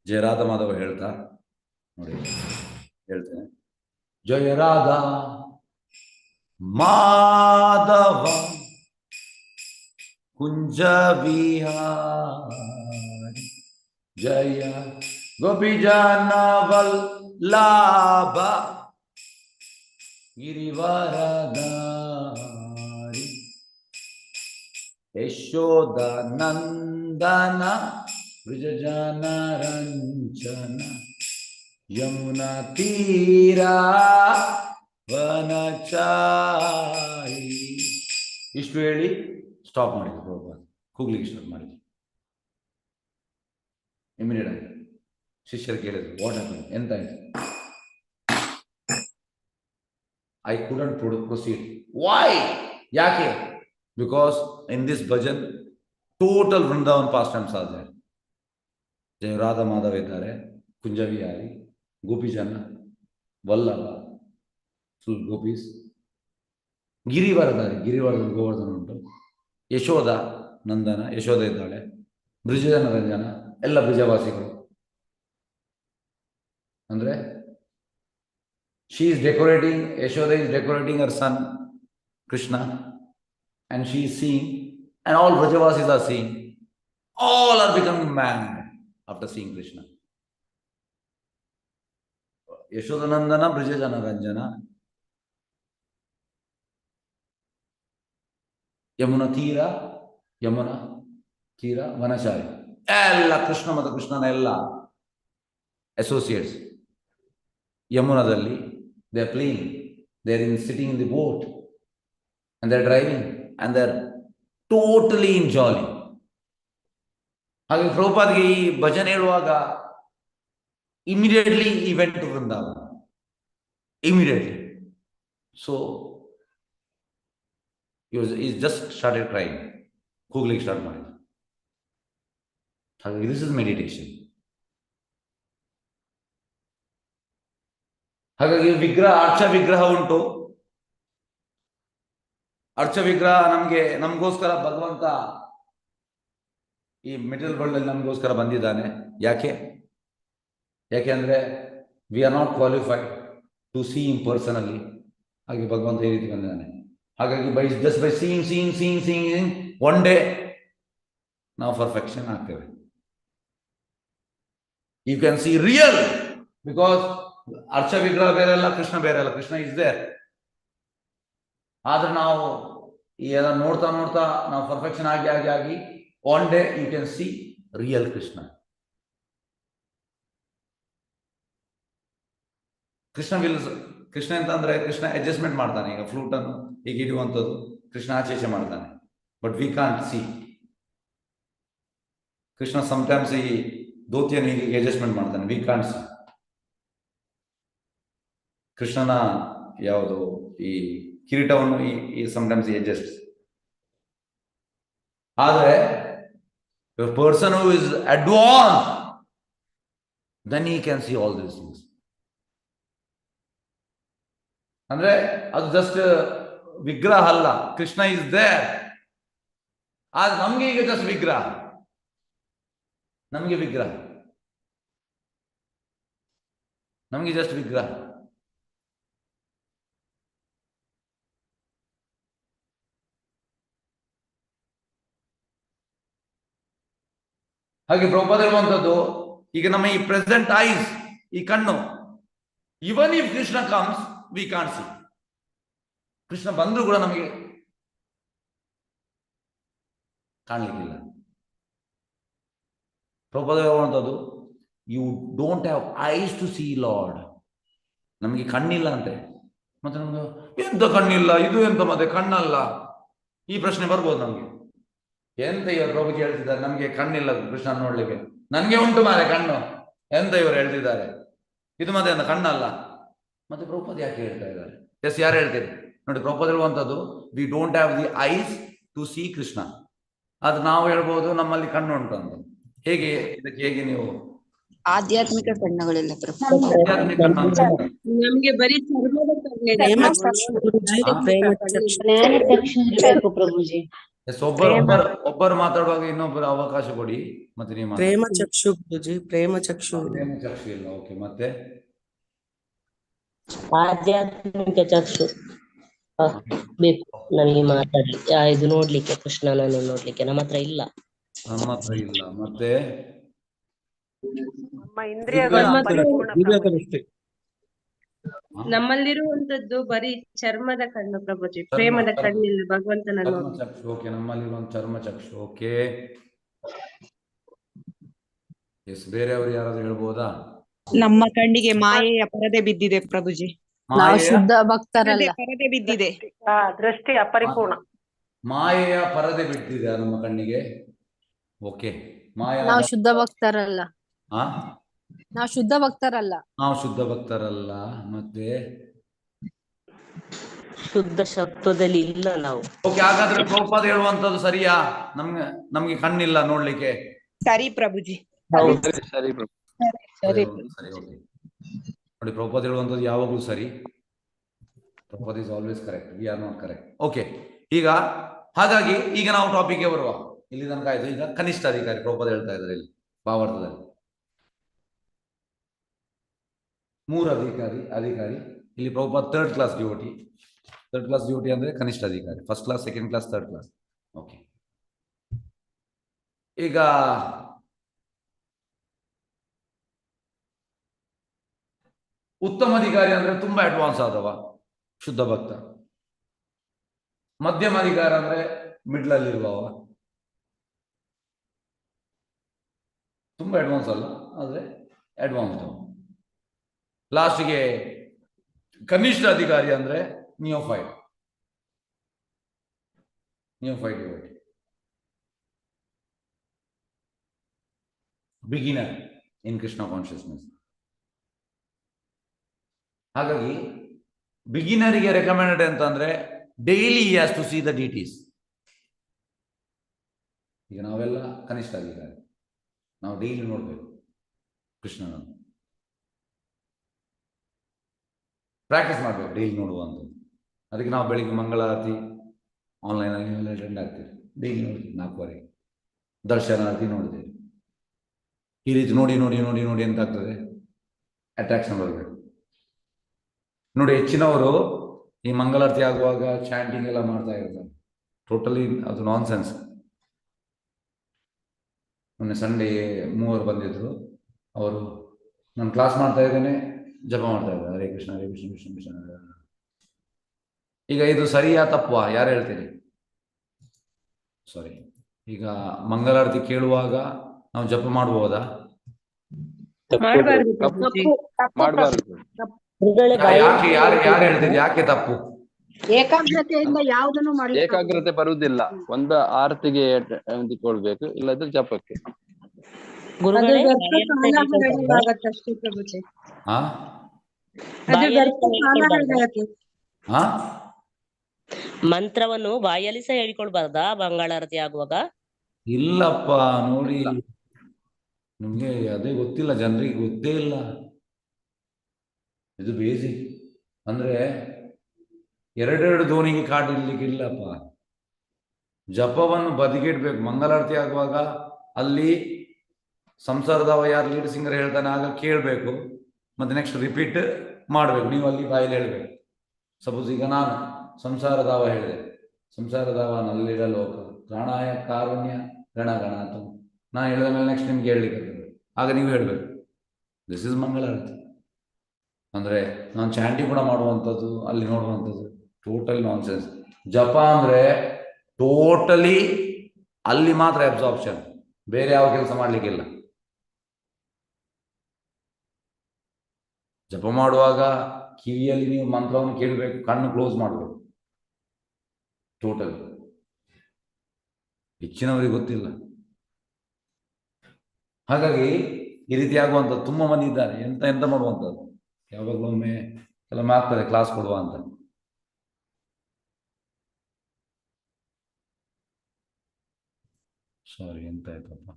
ಜಯ ರಾಧಾ ಮಾಧವ ಹೇಳ್ತಾ ನೋಡಿ, ಹೇಳ್ತೇನೆ. ಜಯ ರಾಧಾ ಮಾಧವ ಕುಂಜ ವಿಹಾರಿ, ಜಯ ಗೋಪಿಜನ ವಲ್ಲಭ ಗಿರಿವರಧಾರಿ, ಯಶೋದ ನಂದನ ಬ್ರಜಜನ ರಂಜನ, ಯಮುನಾ ತೀರ ವನಚಾರಿ. ಇಷ್ಟು ಹೇಳಿ ಸ್ಟಾಪ್ ಮಾಡಿದ್ರು ಪ್ರಭುಪಾದ, ಕೂಗ್ಲಿಕ್ಕೆ ಸ್ಟಾರ್ಟ್ ಮಾಡಿದ್ರು. ಇಮಿಡಿಯೇಟ್ ಆಗಿ ಶಿಷ್ಯರು ಕೇಳಿದ್ರು, ವಾಟ್ ಹ್ಯಾಪನ್, ಎಂತ ಆಯ್ತು? I couldn't proceed. Why? ಯಾಕೆ? Because in this bhajan, total Vrindavan pastimes are there. ಜಯ ರಾಧಾ ಮಾಧವ ಇದ್ದಾರೆ, ಕುಂಜವಿಹಾರಿ, ಗೋಪಿಜನ, ವಲ್ಲಭ, ಫುಲ್ ಗೋಪೀಸ್, ಗಿರಿವರಧಾರಿ, ಗಿರಿವರ್ಧನ ಗೋವರ್ಧನ ಉಂಟು, ಯಶೋಧ ನಂದನ, ಯಶೋಧ ಇದ್ದಾಳೆ, ಬ್ರಿಜಜನ ರಂಜನ, ಎಲ್ಲ ಬ್ರಿಜವಾಸಿಗಳು. ಅಂದ್ರೆ she is decorating, Yashoda is decorating her son Krishna, and she is seeing, and all Vrajavasis are seeing. All are becoming mad after seeing Krishna. Yashoda Nandana, Brijajana Ranjana, Yamuna Tira, Vanachari. Ella Krishna Mata Krishnana ella associates. Yamunadalli, they are playing, they are sitting in the boat, and they are driving, and they are totally enjoying. ಹಾಗೆ ಪ್ರಭುಪಾದ್ಗೆ ಈ ಭಜನೆ ಹೇಳುವಾಗ immediately he went to Vrindavan, immediately. So he's just started crying, ಕೂಗ್ಲಿಕ್ಕೆ start ಮಾಡಿದ್ರು. ಹಾಗಾಗಿ this is meditation. ಹಾಗಾಗಿ ವಿಗ್ರಹ, ಅರ್ಚ ವಿಗ್ರಹ ಉಂಟು. ಅರ್ಚ ವಿಗ್ರಹ ನಮಗೋಸ್ಕರ ಭಗವಂತ ಈ ಮೆಟೀರಿಯಲ್ ವರ್ಲ್ಡ್ ಅಲ್ಲಿ ನಮಗೋಸ್ಕರ ಬಂದಿದ್ದಾನೆ. ಯಾಕೆ ಅಂದ್ರೆ we are not qualified to see him personally. ಹಾಗೆ ಭಗವಂತ ಈ ರೀತಿ ಬಂದಿದ್ದಾನೆ. ಹಾಗಾಗಿ just by seeing one day ನಾವು ಪರ್ಫೆಕ್ಷನ್ ಆಗ್ತೇವೆ. You can see real, because ಅರ್ಚ ವಿಗ್ರಹ ಬೇರೆ ಅಲ್ಲ, ಕೃಷ್ಣ ಬೇರೆ ಅಲ್ಲ, ಕೃಷ್ಣ ಇಸ್ ದೇರ್. ಆದ್ರೆ ನಾವು ಈ ಎಲ್ಲ ನೋಡ್ತಾ ನಾವು ಪರ್ಫೆಕ್ಷನ್ ಆಗಿ one day you can see real Krishna. Krishna ಅಂತಂದ್ರೆ ಕೃಷ್ಣ ಅಡ್ಜಸ್ಟ್ಮೆಂಟ್ ಮಾಡ್ತಾನೆ. ಈಗ ಫ್ಲೂಟ್ ಅನ್ನು ಈಗ ಇಡುವಂಥದ್ದು ಕೃಷ್ಣ ಆಚೆ ಮಾಡ್ತಾನೆ, but we can't see. Krishna sometimes ಈ ಧೋತಿಯನ್ನು ಹೀಗೆ ಅಡ್ಜಸ್ಟ್ಮೆಂಟ್ ಮಾಡ್ತಾನೆ, ವಿ ಕಾಂಟ್ ಸಿ. ಕೃಷ್ಣನ ಯಾವುದು ಈ ಕಿರೀಟವನ್ನು ಈ ಸಮ್ಟೈಮ್ಸ್ ಅಡ್ಜಸ್ಟ್. ಆದರೆ person who is advance, then he can see all these things. ಅಂದ್ರೆ ಅದು ಜಸ್ಟ್ ವಿಗ್ರಹ ಅಲ್ಲ, ಕೃಷ್ಣ ಇಸ್ ದೇರ್. ಆದ್ರೆ ನಮ್ಗೆ ಈಗ ಜಸ್ಟ್ ವಿಗ್ರಹ, ನಮಗೆ ಜಸ್ಟ್ ವಿಗ್ರಹ. ಹಾಗೆ ಪ್ರಭುಪಾದ ಹೇಳುವಂಥದ್ದು, ಈಗ ನಮ್ಮ ಈ ಪ್ರೆಸೆಂಟ್ ಐಸ್, ಈ ಕಣ್ಣು, even if Krishna comes we can't see. Krishna ಬಂದ್ರು ಕೂಡ ನಮಗೆ ಕಾಣ್ಲಿಕ್ಕಿಲ್ಲ. ಪ್ರಭುಪಾದ ಹೇಳುವಂಥದ್ದು, you don't have eyes to see Lord. ನಮಗೆ ಕಣ್ಣಿಲ್ಲ ಅಂತೆ. ಮತ್ತೆ ನಮ್ಗೆ ಎಂತ ಕಣ್ಣಿಲ್ಲ, ಇದು ಎಂತ ಮತ್ತೆ ಕಣ್ಣಲ್ಲ, ಈ ಪ್ರಶ್ನೆ ಬರ್ಬೋದು ನಮ್ಗೆ. ಎಂತ ಇವರು ಪ್ರಭು ಹೇಳ್ತಿದ್ದಾರೆ, ನಮ್ಗೆ ಕಣ್ಣಿಲ್ಲ ಕೃಷ್ಣ ನೋಡ್ಲಿಕ್ಕೆ. ನನ್ಗೆ ಉಂಟು ಮಾರೆ ಕಣ್ಣು, ಎಂತ ಇವರು ಹೇಳ್ತಿದ್ದಾರೆ, ಇದು ಮತ್ತೆ ಕಣ್ಣಲ್ಲ. ಮತ್ತೆ ಪ್ರಭುಪಾದ ಯಾಕೆ ಹೇಳ್ತಾ ಇದ್ದಾರೆ? ಎಸ್, ಯಾರು ಹೇಳ್ತೀರಿ ನೋಡಿ? ಪ್ರಭುಪಾದ ಹೇಳುವಂಥದ್ದು we don't have the eyes to see Krishna. ಅದು ನಾವು ಹೇಳ್ಬೋದು ನಮ್ಮಲ್ಲಿ ಕಣ್ಣು ಉಂಟು ಅಂತ. ಹೇಗೆ ಇದಕ್ಕೆ ಹೇಗೆ ನೀವು ಆಧ್ಯಾತ್ಮಿಕ ಕಣ್ಣುಗಳಿಲ್ಲ ಪ್ರಭು. ಆಧ್ಯಾತ್ಮಿಕ ಕಣ್ಣು ಅಂತ ಹೇಳ್ತಾರೆ? ನಮ್ಗೆ ಬರೀ ಚರ್ಮದ ಕಣ್ಣಿದೆ ಪ್ರೇಮ ಪ್ರಭು. ಚಕ್ಷು ಗುರೂಜಿ, ಹಾ? ಪ್ರೇಮ ಚಕ್ಷು. ಜ್ಞಾನ ಚಕ್ಷು ಇರ್ಬೇಕು ಪ್ರಭುಜಿ. ಎಸ್, ಒಬ್ಬರು ಮಾತಾಡುವಾಗ ಇನ್ನೊಬ್ಬರು ಅವಕಾಶ ಕೊಡಿ. ಮತ್ತೆ ನೀವು ಪ್ರೇಮ ಚಕ್ಷು ಗುರೂಜಿ, ಪ್ರೇಮ ಚಕ್ಷು. ಪ್ರೇಮ ಚಕ್ಷು ಇಲ್ಲ. ಓಕೆ, ಮತ್ತೆ ಆಧ್ಯಾತ್ಮಿಕ ಚಕ್ಷು ಬೇಕು ನನಗೆ ಮಾತಾಡ್ಲಿ, ಇದು ನೋಡ್ಲಿಕ್ಕೆ, ಕೃಷ್ಣನನ್ನು ನೋಡ್ಲಿಕ್ಕೆ ನಮ್ಮ ಹತ್ರ ಇಲ್ಲ. ನಮ್ಮ ಹತ್ರ ಇಲ್ಲ. ಮತ್ತೆ ನಮ್ಮ ಇಂದ್ರಿಯಗಳು ಅಪರಿಪೂರ್ಣ ಪ್ರಭುಜಿ. ನಮ್ಮಲ್ಲಿರುವಂತದ್ದು ಬರೀ ಚರ್ಮದ ಕಣ್ಣು ಪ್ರಭುಜಿ, ಪ್ರೇಮದ ಕಣ್ಣಿಲ್ಲ ಭಗವಂತನನ್ನು. ಚರ್ಮ ಚಕ್ಷು. ಓಕೆ, ನಮ್ಮಲ್ಲಿ ಒಂದು ಚರ್ಮ ಚಕ್ಷು. ಓಕೆ, ಎಸ್, ಬೇರೆಯವರು ಯಾರಾದ್ರೂ ಹೇಳ್ಬೋದಾ? ನಮ್ಮ ಕಣ್ಣಿಗೆ ಮಾಯೆಯ ಪರದೆ ಬಿದ್ದಿದೆ ಪ್ರಭುಜಿ. ನಾವು ಮಾಯೆಯ ಶುದ್ಧ ಭಕ್ತರಲ್ಲ. ಪರದೆ ಬಿದ್ದಿದೆ. ದೃಷ್ಟಿ ಅಪರಿಪೂರ್ಣ. ಮಾಯೆಯ ಪರದೆ ಬಿಟ್ಟಿದೆ ನಮ್ಮ ಕಣ್ಣಿಗೆ. ಓಕೆ, ಮಾಯಾ ನಾವು ಶುದ್ಧ ಭಕ್ತರಲ್ಲ. ಹಾ, ನಾವು ಶುದ್ಧ ಭಕ್ತರಲ್ಲ. ನಾವು ಶುದ್ಧ ಭಕ್ತರಲ್ಲ. ಮತ್ತೆ ಶುದ್ಧ ಶಬ್ದದಲ್ಲಿ ಇಲ್ಲ ನಾವು. ಓಕೆ, ಹಾಗಾದ್ರೆ ಪ್ರಭುಪಾದ ಹೇಳುವಂತದ್ದು ಸರಿಯಾ? ನಮ್ಗೆ ಕಣ್ಣಿಲ್ಲ ನೋಡ್ಲಿಕ್ಕೆ. ಸರಿ ಪ್ರಭುಜಿ. ಸರಿ ಸರಿ ಸರಿ, ಓಕೆ. ನೋಡಿ, ಪ್ರಭುಪಾದ ಹೇಳುವಂಥದ್ದು ಯಾವಾಗಲೂ ಸರಿ. Prabhupada is always correct, V are not correct. Okay, ಈಗ ಹಾಗಾಗಿ ಈಗ ನಾವು ಟಾಪಿಕ್ಗೆ ಬರುವ. ಇಲ್ಲಿ ತನಕ ಆಯ್ತು. ಈಗ ಕನಿಷ್ಠ ಅಧಿಕಾರಿ ಪ್ರಭುಪಾದ ಹೇಳ್ತಾ ಇದ್ದಾರೆ ಇಲ್ಲಿ ಭಾವಾರ್ಥದಲ್ಲಿ. 3 ಅಧಿಕಾರಿ ಇಲ್ಲಿ Prabhupada third class duty. Third class duty ಅಂದ್ರೆ ಕನಿಷ್ಠ ಅಧಿಕಾರಿ. First class, second class, third class. Okay, ಈಗ ಉತ್ತಮ ಅಧಿಕಾರಿ ಅಂದ್ರೆ ತುಂಬಾ ಅಡ್ವಾನ್ಸ್ ಆದವ, ಶುದ್ಧ ಭಕ್ತ. ಮಧ್ಯಮ ಅಧಿಕಾರ ಅಂದ್ರೆ ಮಿಡ್ಲ್ ಅಲ್ಲಿ ಇರುವವ, ತುಂಬಾ ಅಡ್ವಾನ್ಸ್ ಅಲ್ಲ ಆದ್ರೆ ಅಡ್ವಾನ್ಸ್. ಲಾಸ್ಟ್ಗೆ ಕನಿಷ್ಠ ಅಧಿಕಾರಿ ಅಂದ್ರೆ neophyte beginner in Krishna consciousness. ಹಾಗಾಗಿ ಬಿಗಿನರಿಗೆ ರೆಕಮೆಂಡೆಡ್ ಅಂತಂದ್ರೆ daily he has to see the deities. ಈಗ ನಾವೆಲ್ಲ ಕನಿಷ್ಠ ಅಧಿಕಾರಿ, ನಾವು ಡೈಲಿ ನೋಡ್ಬೇಕು ಕೃಷ್ಣನನ್ನು, ಪ್ರಾಕ್ಟೀಸ್ ಮಾಡ್ಬೇಕು ಡೈಲಿ ನೋಡುವಂಥದ್ದು. ಅದಕ್ಕೆ ನಾವು ಬೆಳಿಗ್ಗೆ ಮಂಗಳಾರತಿ ಆನ್ಲೈನಲ್ಲಿ ಅಟೆಂಡ್ ಆಗ್ತೀವಿ, ಡೈಲಿ ನೋಡ್ತೀವಿ 4:15 ದರ್ಶನಾರತಿ ನೋಡ್ತೀವಿ. ಈ ರೀತಿ ನೋಡಿ ನೋಡಿ ನೋಡಿ ನೋಡಿ ಅಂತ ಆಗ್ತದೆ, ಅಟ್ರಾಕ್ಷನ್ ಬರಬೇಕು. ನೋಡಿ, ಹೆಚ್ಚಿನವರು ಈ ಮಂಗಳಾರತಿ ಆಗುವಾಗ ಚಾಂಟಿಂಗ್ ಎಲ್ಲ ಮಾಡ್ತಾ ಇರ್ತಾರೆ. ಟೋಟಲಿ ಅದು ನಾನ್ ಸೆನ್ಸ್. ಮೊನ್ನೆ ಸಂಡೇ 3 ಬಂದಿದ್ರು. ಅವರು ನಾನು ಕ್ಲಾಸ್ ಮಾಡ್ತಾ ಇದ್ದೇನೆ, ಜಪ ಮಾಡ್ತಾ ಇದ್ದಾರೆ, ಹರೇ ಕೃಷ್ಣ ಹರೇ ಕೃಷ್ಣ ಕೃಷ್ಣ ಕೃಷ್ಣ ಹರೇ ಹರೇ. ಈಗ ಇದು ಸರಿಯಾ ತಪ್ಪುವಾ? ಯಾರು ಹೇಳ್ತೀರಿ? ಸಾರಿ, ಈಗ ಮಂಗಳಾರತಿ ಕೇಳುವಾಗ ನಾವು ಜಪ ಮಾಡಬಹುದಾ? ಮಾಡಬಾರ್ದು ಪ್ರಭುಜಿ. ಮಾಡಬಾರ್ದು. ಯಾಕೆ? ಯಾರು ಹೇಳ್ತೀರಿ ಯಾಕೆ ತಪ್ಪು? ಏಕಾಗ್ರತೆಯಿಂದ ಯಾವುದನ್ನು ಮಾಡಿ ಏಕಾಗ್ರತೆ ಬರುವುದಿಲ್ಲ. ಒಂದು ಆರತಿಗೆ ಹೊಂದಿಕೊಳ್ಬೇಕು, ಇಲ್ಲದ್ರೆ ಜಪಕ್ಕೆ. ಗುರುಗಳೇ ಆಗತ್ತಷ್ಟೇ ಪ್ರಭುಜಿ. ಹಾ ಅದು ವ್ಯರ್ಥ ಕಾಲಹರಣ ಆಗುತ್ತೆ. ಹಾ ಮಂತ್ರವನ್ನು ಬಾಯಲ್ಲಿ ಸಹ ಹೇಳಿಕೊಳ್ಬಾರ್ದಾ ಮಂಗಳಾರತಿ ಆಗುವಾಗ? ಇಲ್ಲಪ್ಪ, ನೋಡಿ ನಿಮ್ಗೆ ಅದೇ ಗೊತ್ತಿಲ್ಲ, ಜನರಿಗೆ ಗೊತ್ತೇ ಇಲ್ಲ. ಇದು ಬೇಸಿಕ್ ಅಂದ್ರೆ 2 ದೋಣಿಗೆ ಕಾಡಿರ್ಲಿಕ್ಕೆ ಇಲ್ಲಪ್ಪ. ಜಪವನ್ನು ಬದಿಗಿಡ್ಬೇಕು. ಮಂಗಳಾರತಿ ಆಗುವಾಗ ಅಲ್ಲಿ ಸಂಸಾರದವ ಯಾರು ಲೀಡ್ ಸಿಂಗರ್ ಹೇಳ್ತಾನೆ ಆಗ ಕೇಳಬೇಕು, ಮತ್ತೆ ನೆಕ್ಸ್ಟ್ ರಿಪೀಟ್ ಮಾಡಬೇಕು. ನೀವು ಅಲ್ಲಿ ಬಾಯಲ್ಲಿ ಹೇಳ್ಬೇಕು. ಸಪೋಸ್ ಈಗ ನಾನು ಸಂಸಾರದಾವ ಹೇಳಿದೆ, ಸಂಸಾರದಾವ ನಲ್ಲಿರ ಲೋಕ ಪ್ರಾಣಾಯ ಕಾರುಣ್ಯ ಗಣ ಗಣ ಅಂತ ನಾನು ಹೇಳಿದ ಮೇಲೆ ನೆಕ್ಸ್ಟ್ ನಿಮ್ಗೆ ಹೇಳಲಿಕ್ಕೆ ಆಗ ನೀವು ಹೇಳಬೇಕು ದಿಸ್ ಇಸ್ ಮಂಗಳಾರತಿ. ಅಂದರೆ ನಾನು ಚಾಂಟಿ ಕೂಡ ಮಾಡುವಂಥದ್ದು, ಅಲ್ಲಿ ನೋಡುವಂಥದ್ದು ಟೋಟಲಿ ನಾನ್ ಸೆನ್ಸ್. ಜಪ ಅಂದರೆ ಟೋಟಲಿ ಅಲ್ಲಿ ಮಾತ್ರ ಅಬ್ಸಾರ್ಪ್ಷನ್, ಬೇರೆ ಯಾವ ಕೆಲಸ ಮಾಡಲಿಕ್ಕಿಲ್ಲ. ಜಪ ಮಾಡುವಾಗ ಕಿವಿಯಲ್ಲಿ ನೀವು ಮಂತ್ರವನ್ನು ಕೇಳಬೇಕು, ಕಣ್ಣು ಕ್ಲೋಸ್ ಮಾಡಬೇಕು. ಟೋಟಲ್ ಹೆಚ್ಚಿನವರಿಗೆ ಗೊತ್ತಿಲ್ಲ. ಹಾಗಾಗಿ ಈ ರೀತಿ ಆಗುವಂಥದ್ದು ತುಂಬ ಮಂದಿ ಇದ್ದಾರೆ. ಎಂತ ಮಾಡುವಂಥದ್ದು, ಯಾವಾಗಲೊಮ್ಮೆ ಕೆಲವೊಮ್ಮೆ ಆಗ್ತದೆ ಕ್ಲಾಸ್ ಕೊಡುವ ಅಂತ. ಸಾರಿ, ಎಂತ ಆಯ್ತಪ್ಪ.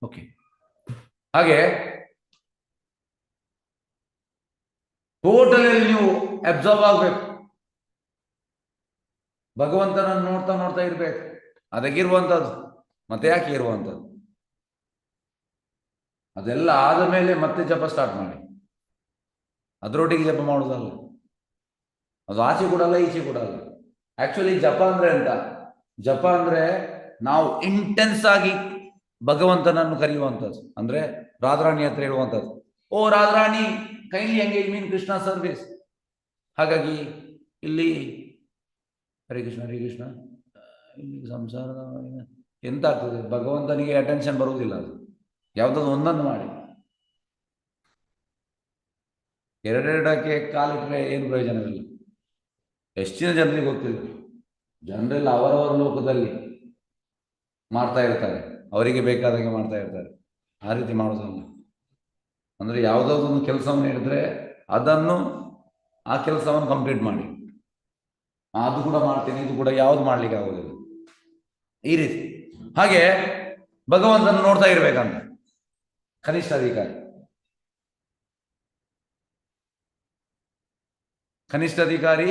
ಓಕೆ, ಹಾಗೆ ಟೋಟಲಿ ನೀವು ಅಬ್ಸರ್ವ್ ಆಗ್ಬೇಕು, ಭಗವಂತನನ್ನು ನೋಡ್ತಾ ನೋಡ್ತಾ ಇರ್ಬೇಕು. ಅದಕ್ಕಿರುವಂಥದ್ದು. ಮತ್ತೆ ಯಾಕೆ ಇರುವಂಥದ್ದು? ಅದೆಲ್ಲ ಆದ ಮೇಲೆ ಮತ್ತೆ ಜಪ ಸ್ಟಾರ್ಟ್ ಮಾಡಿ. ಅದರೊಟ್ಟಿಗೆ ಜಪ ಮಾಡೋದಲ್ಲ, ಅದು ಆಚೆ ಕೊಡಲ್ಲ ಈಚೆ ಕೊಡಲ್ಲ. ಆಕ್ಚುಲಿ ಜಪ ಅಂದ್ರೆ ಎಂತ? ಜಪ ಅಂದ್ರೆ ನಾವು ಇಂಟೆನ್ಸ್ ಆಗಿ ಭಗವಂತನನ್ನು ಕರೆಯುವಂಥದ್ದು. ಅಂದ್ರೆ ರಾಧಾರಾಣಿ ಹತ್ರ ಹೇಳುವಂಥದ್ದು, ಓ ರಾಧಾರಾಣಿ ಕೈಂಡ್ಲಿ ಎಂಗೇಜ್ ಮೀನ್ ಕೃಷ್ಣ ಸರ್ವಿಸ್. ಹಾಗಾಗಿ ಇಲ್ಲಿ ಹರೇ ಕೃಷ್ಣ ಹರೇ ಕೃಷ್ಣ, ಇಲ್ಲಿ ಸಂಸಾರದ ಎಂತ ಆಗ್ತದೆ, ಭಗವಂತನಿಗೆ ಅಟೆನ್ಷನ್ ಬರುವುದಿಲ್ಲ. ಅದು ಯಾವುದಾದ್ರು ಒಂದನ್ನು ಮಾಡಿ. ಎರಡೆರಡಕ್ಕೆ ಕಾಲಿಟ್ರೆ ಏನು ಪ್ರಯೋಜನವಿಲ್ಲ. ಹೆಚ್ಚಿನ ಜನರಿಗೆ ಗೊತ್ತಿಲ್ಲ. ಜನರೆಲ್ಲ ಅವರವರ ಲೋಕದಲ್ಲಿ ಮಾಡ್ತಾ ಇರ್ತಾರೆ, ಅವರಿಗೆ ಬೇಕಾದಂಗೆ ಮಾಡ್ತಾ ಇರ್ತಾರೆ. ಆ ರೀತಿ ಮಾಡೋದಲ್ಲ. ಅಂದರೆ ಯಾವುದಾದ್ರು ಒಂದು ಕೆಲಸವನ್ನು ಹಿಡಿದ್ರೆ ಅದನ್ನು ಆ ಕೆಲಸವನ್ನು ಕಂಪ್ಲೀಟ್ ಮಾಡಿ. ಅದು ಕೂಡ ಮಾಡ್ತೀನಿ, ಇದು ಕೂಡ ಯಾವುದು ಮಾಡ್ಲಿಕ್ಕೆ ಆಗೋದಿಲ್ಲ. ಈ ರೀತಿ. ಹಾಗೆ ಭಗವಂತನ ನೋಡ್ತಾ ಇರ್ಬೇಕಂತ ಕನಿಷ್ಠ ಅಧಿಕಾರಿ. ಕನಿಷ್ಠ ಅಧಿಕಾರಿ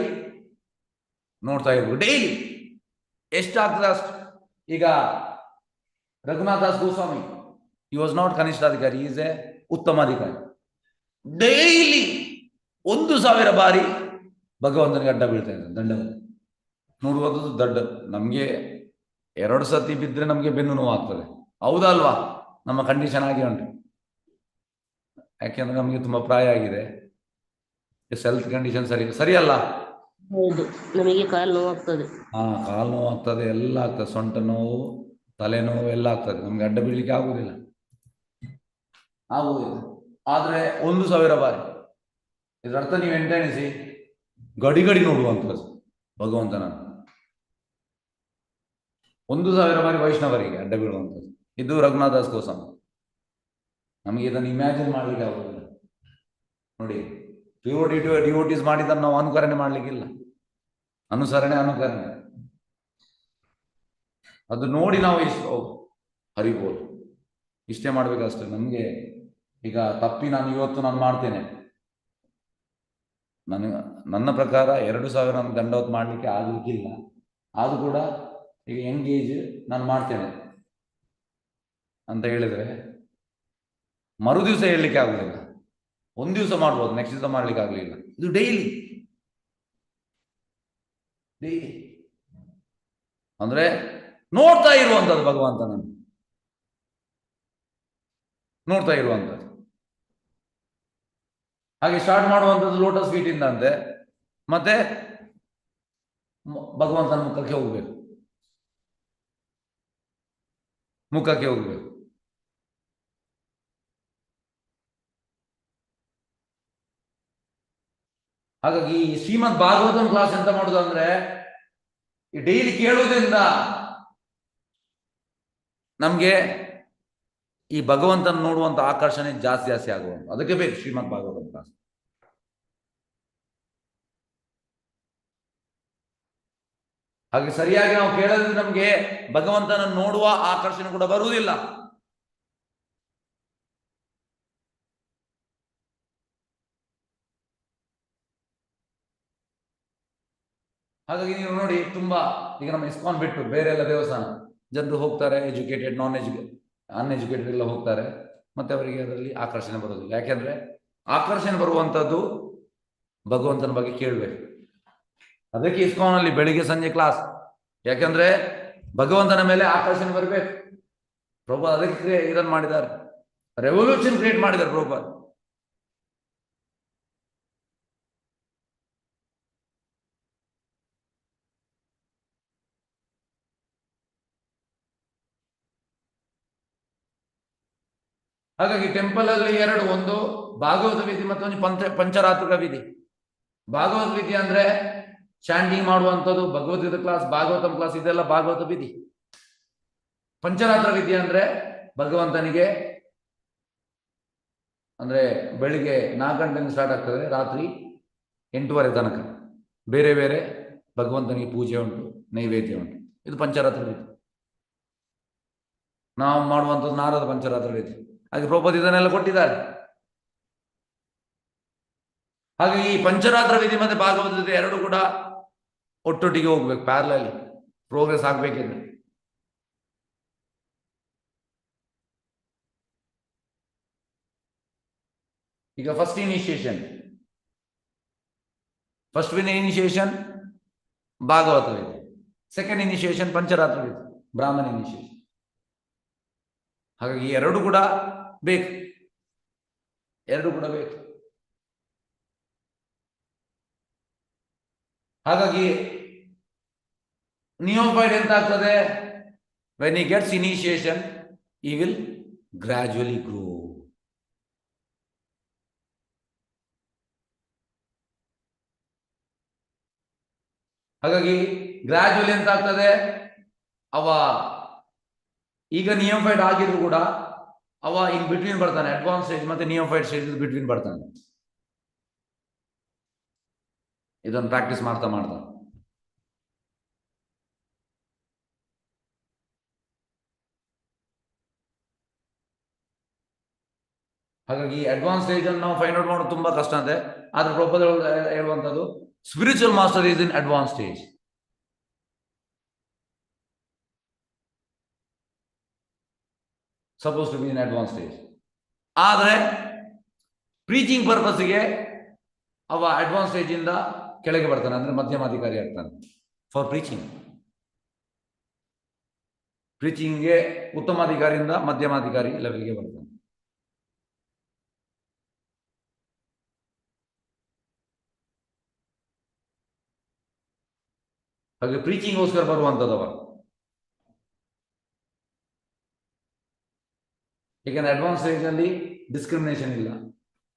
ನೋಡ್ತಾ ಇರ್ಬೇಕು ಡೈಲಿ. ಎಷ್ಟಾಗ್ತದೆ ಅಷ್ಟು. ಈಗ ರಘುನಾಥ ದಾಸ್ ಗೋಸ್ವಾಮಿ, ಈ ವಾಸ್ ನಾಟ್ ಕನಿಷ್ಠ ಅಧಿಕಾರಿ, ಈಸ್ ಎ ಉತ್ತಮ ಅಧಿಕಾರಿ. ಡೈಲಿ 1000 ಬಾರಿ ಭಗವಂತನಿಗೆ ಅಡ್ಡ ಬೀಳ್ತಾ ಇದ್ದಾರೆ. ದಂಡ ನೋಡುವುದು ದಡ್ಡ. ನಮಗೆ 2 ಸತಿ ಬಿದ್ದರೆ ನಮಗೆ ಬೆನ್ನು ನೋವು ಆಗ್ತದೆ, ಹೌದಲ್ವಾ? ನಮ್ಮ ಕಂಡೀಷನ್ ಆಗಿ ಉಂಟು. ಯಾಕೆಂದ್ರೆ ನಮಗೆ ತುಂಬಾ ಪ್ರಾಯ ಆಗಿದೆ, ಹೆಲ್ತ್ ಕಂಡೀಷನ್ ಸರಿಯಲ್ಲ. ಹೌದು, ನಮಗೆ ಕಾಲು ನೋವಾಗ್ತದೆ. ಕಾಲು ನೋವು ಆಗ್ತದೆ, ಎಲ್ಲ ಆಗ್ತದೆ, ಸೊಂಟ ನೋವು, ತಲೆನೋವು ಎಲ್ಲ ಆಗ್ತದೆ. ನಮ್ಗೆ ಅಡ್ಡ ಬೀಳಲಿಕ್ಕೆ ಆಗುದಿಲ್ಲ. ಆದ್ರೆ 1000 ಬಾರಿ. ಇದರರ್ಥ ನೀವು ಎಂಟೆಣಿಸಿ, ಗಡಿ ಗಡಿ ನೋಡುವಂಥದ್ದು ಭಗವಂತನ. 1000 ಬಾರಿ ವೈಷ್ಣವರಿಗೆ ಅಡ್ಡ ಬೀಳುವಂಥದ್ದು. ಇದು ರಘುನಾಥ ದಾಸ್ ಗೋಸ್ವಾಮಿ. ನಮಗೆ ಇದನ್ನು ಇಮ್ಯಾಜಿನ್ ಮಾಡ್ಲಿಕ್ಕೆ ಆಗುದಿಲ್ಲ. ನೋಡಿ, ಡಿವೋಟೀಸ್ ಮಾಡಿದ್ದನ್ನು ನಾವು ಅನುಕರಣೆ ಮಾಡ್ಲಿಕ್ಕಿಲ್ಲ. ಅನುಸರಣೆ ಅದು ನೋಡಿ ನಾವು ಹರಿಬೋದು, ಇಷ್ಟೇ ಮಾಡ್ಬೇಕಷ್ಟೆ. ನಮಗೆ ಈಗ ತಪ್ಪಿ ನಾನು ಮಾಡ್ತೇನೆ, ನನ್ನ ಪ್ರಕಾರ 2000 ನಾನು ದಂಡವತ್ ಮಾಡ್ಲಿಕ್ಕೆ ಆಗ್ಲಿಕ್ಕಿಲ್ಲ. ಆದ್ರೂ ಕೂಡ ಈಗ ಎಂಗೇಜ್ ನಾನು ಮಾಡ್ತೇನೆ ಅಂತ ಹೇಳಿದ್ರೆ ಮರು ದಿವಸ ಹೇಳಲಿಕ್ಕೆ ಆಗುದಿಲ್ಲ. ಒಂದು ದಿವಸ ಮಾಡ್ಬೋದು, ನೆಕ್ಸ್ಟ್ ದಿವಸ ಮಾಡ್ಲಿಕ್ಕೆ ಆಗ್ಲಿಲ್ಲ. ಇದು ಡೈಲಿ ಅಂದ್ರೆ ನೋಡ್ತಾ ಇರುವಂಥದ್ದು, ಭಗವಂತನನ್ನು ನೋಡ್ತಾ ಇರುವಂಥದ್ದು. ಹಾಗೆ ಸ್ಟಾರ್ಟ್ ಮಾಡುವಂಥದ್ದು ಲೋಟಸ್ ಫೀಟ್ ಇಂದ ಅಂತೆ. ಮತ್ತೆ ಭಗವಂತನ ಮುಖಕ್ಕೆ ಹೋಗ್ಬೇಕು, ಮುಖಕ್ಕೆ ಹೋಗ್ಬೇಕು. ಹಾಗಾಗಿ ಈ ಶ್ರೀಮದ್ ಭಾಗವತನ ಕ್ಲಾಸ್ ಎಂತ ಮಾಡುದು ಅಂದ್ರೆ, ಈ ಡೈಲಿ ಕೇಳುವುದರಿಂದ ನಮ್ಗೆ ಈ ಭಗವಂತನ ನೋಡುವಂತ ಆಕರ್ಷಣೆ ಜಾಸ್ತಿ ಆಗುವಂತ. ಅದಕ್ಕೆ ಬೇಕು ಶ್ರೀಮದ್ ಭಾಗವತನ ಕ್ಲಾಸ್. ಹಾಗೆ ಸರಿಯಾಗಿ ನಾವು ಕೇಳೋದ್ರಿಂದ ನಮ್ಗೆ ಭಗವಂತನ ನೋಡುವ ಆಕರ್ಷಣೆ ಕೂಡ ಬರುವುದಿಲ್ಲ. ಹಾಗಾಗಿ ನೀವು ನೋಡಿ, ತುಂಬಾ ಈಗ ನಮ್ಮ ಇಸ್ಕಾನ್ ಬಿಟ್ಟು ಬೇರೆ ಎಲ್ಲ ದೇವಸ್ಥಾನ ಜನರು ಹೋಗ್ತಾರೆ, ಎಜುಕೇಟೆಡ್, ಅನ್ಎಜುಕೇಟೆಡ್ ಎಲ್ಲ ಹೋಗ್ತಾರೆ. ಮತ್ತೆ ಅವರಿಗೆ ಅದರಲ್ಲಿ ಆಕರ್ಷಣೆ ಬರೋದಿಲ್ಲ. ಯಾಕೆಂದ್ರೆ ಆಕರ್ಷಣೆ ಬರುವಂತದ್ದು ಭಗವಂತನ ಬಗ್ಗೆ ಕೇಳಬೇಕು. ಅದಕ್ಕೆ ಇಸ್ಕಾನ್ ಅಲ್ಲಿ ಬೆಳಿಗ್ಗೆ ಸಂಜೆ ಕ್ಲಾಸ್. ಯಾಕೆಂದ್ರೆ ಭಗವಂತನ ಮೇಲೆ ಆಕರ್ಷಣೆ ಬರಬೇಕು. ಪ್ರಭುಪಾದ್ ಅದಕ್ಕೆ ಇದನ್ನು ಮಾಡಿದ್ದಾರೆ, ರೆವಲ್ಯೂಷನ್ ಕ್ರಿಯೇಟ್ ಮಾಡಿದ್ದಾರೆ ಪ್ರಭುಪಾದ್. ಹಾಗಾಗಿ ಟೆಂಪಲ್ ಅಲ್ಲಿ ಒಂದು ಭಾಗವತ ವಿಧಿ ಮತ್ತೊಂದು ಪಂಚರಾತ್ರಿಕ ವಿಧಿ. ಭಾಗವತ ವಿಧಿ ಅಂದ್ರೆ ಚಾಂಟಿಂಗ್ ಮಾಡುವಂಥದ್ದು, ಭಗವದ್ಗೀತಾ ಕ್ಲಾಸ್, ಭಾಗವತಂ ಕ್ಲಾಸ್, ಇದೆಲ್ಲ ಭಾಗವತ ವಿಧಿ. ಪಂಚರಾತ್ರ ವಿದ್ಯೆ ಅಂದ್ರೆ ಭಗವಂತನಿಗೆ ಅಂದ್ರೆ ಬೆಳಿಗ್ಗೆ 4 ಗಂಟೆಯಿಂದ ಸ್ಟಾರ್ಟ್ ಆಗ್ತದೆ, ರಾತ್ರಿ 8:30 ತನಕ ಬೇರೆ ಬೇರೆ ಭಗವಂತನಿಗೆ ಪೂಜೆ ಉಂಟು, ನೈವೇದ್ಯ ಉಂಟು. ಇದು ಪಂಚರಾತ್ರ ವಿಧಿ. ನಾವು ಮಾಡುವಂಥದ್ದು ನಾರದ ಪಂಚರಾತ್ರ ವಿಧಿ. ಹಾಗೆ ಪ್ರಭುಪಾದ ಇದನ್ನೆಲ್ಲ ಕೊಟ್ಟಿದ್ದಾರೆ. ಹಾಗೆ ಈ ಪಂಚರಾತ್ರ ವಿಧಿ ಮತ್ತೆ ಭಾಗವತ ಎರಡು ಕೂಡ ಒಟ್ಟೊಟ್ಟಿಗೆ ಹೋಗ್ಬೇಕು, ಪ್ಯಾರಲಲ್ಲಿ ಪ್ರೋಗ್ರೆಸ್ ಆಗ್ಬೇಕಿದ್ರೆ. ಈಗ ಫಸ್ಟ್ ಇನಿಷಿಯೇಷನ್ ಭಾಗವತ ವಿಧಿ, ಸೆಕೆಂಡ್ ಇನಿಷಿಯೇಷನ್ ಪಂಚರಾತ್ರ ವಿಧಿ, ಬ್ರಾಹ್ಮಣ ಇನಿಷಿಯೇಷನ್. ಹಾಗಾಗಿ ಎರಡು ಕೂಡ ಬೇಕು, ಎರಡು ಕೂಡ ಬೇಕು. ಹಾಗಾಗಿ ನಿಯೋಫೈಡ್ ಎಂತ ಆಗ್ತದೆ? When he gets initiation he will gradually grow. ಹಾಗಾಗಿ ಗ್ರಾಜುವಲಿ ಎಂತ ಆಗ್ತದೆ? ಅವ ಈಗ ನಿಯೋಫೈಡ್ ಆಗಿದ್ರು ಕೂಡ ಅವ ಇನ್ ಬಿಟ್ವೀನ್ ಬರ್ತಾನೆ, ಅಡ್ವಾನ್ಸ್ ಸ್ಟೇಜ್ ಮತ್ತೆ ನಿಯೋಫೈಡ್ ಸ್ಟೇಜ್ ಬಿಟ್ವೀನ್ ಬರ್ತಾನೆ. ಇದನ್ನು ಪ್ರಾಕ್ಟೀಸ್ ಮಾಡ್ತಾ ಮಾಡ್ತಾ ಹಾಗಾಗಿ ಅಡ್ವಾನ್ಸ್ ಸ್ಟೇಜ್ ಅನ್ನು ನಾವು ಫೈಂಡ್ ಔಟ್ ಮಾಡೋದು ತುಂಬಾ ಕಷ್ಟ ಅಂತೆ. ಆದ್ರೆ ಪ್ರೊಪೋಸಲ್ ಹೇಳುವಂಥದ್ದು spiritual master is in advance stage. Suppose to be in advance stage. ಆದರೆ ಪ್ರೀಚಿಂಗ್ ಪರ್ಪಸ್ಗೆ ಅವ ಅಡ್ವಾನ್ಸ್ ಸ್ಟೇಜ್ ಇಂದ ಕೆಳಗೆ ಬರ್ತಾನೆ, ಅಂದ್ರೆ ಮಧ್ಯಮಾಧಿಕಾರಿ ಆಗ್ತಾನೆ. ಫಾರ್ ಪ್ರೀಚಿಂಗ್ಗೆ ಉತ್ತಮಾಧಿಕಾರಿಯಿಂದ ಮಧ್ಯಮಾಧಿಕಾರಿ ಲೆವೆಲ್ಗೆ ಬರ್ತಾನೆ. ಹಾಗೆ ಪ್ರೀಚಿಂಗ್ಗೋಸ್ಕರ ಬರುವಂಥದ್ದವ. ಏಕೆಂದ್ರೆ ಅಡ್ವಾನ್ಸ್ ಸ್ಟೇಜ್ ಅಲ್ಲಿ ಡಿಸ್ಕ್ರಿಮಿನೇಷನ್ ಇಲ್ಲ,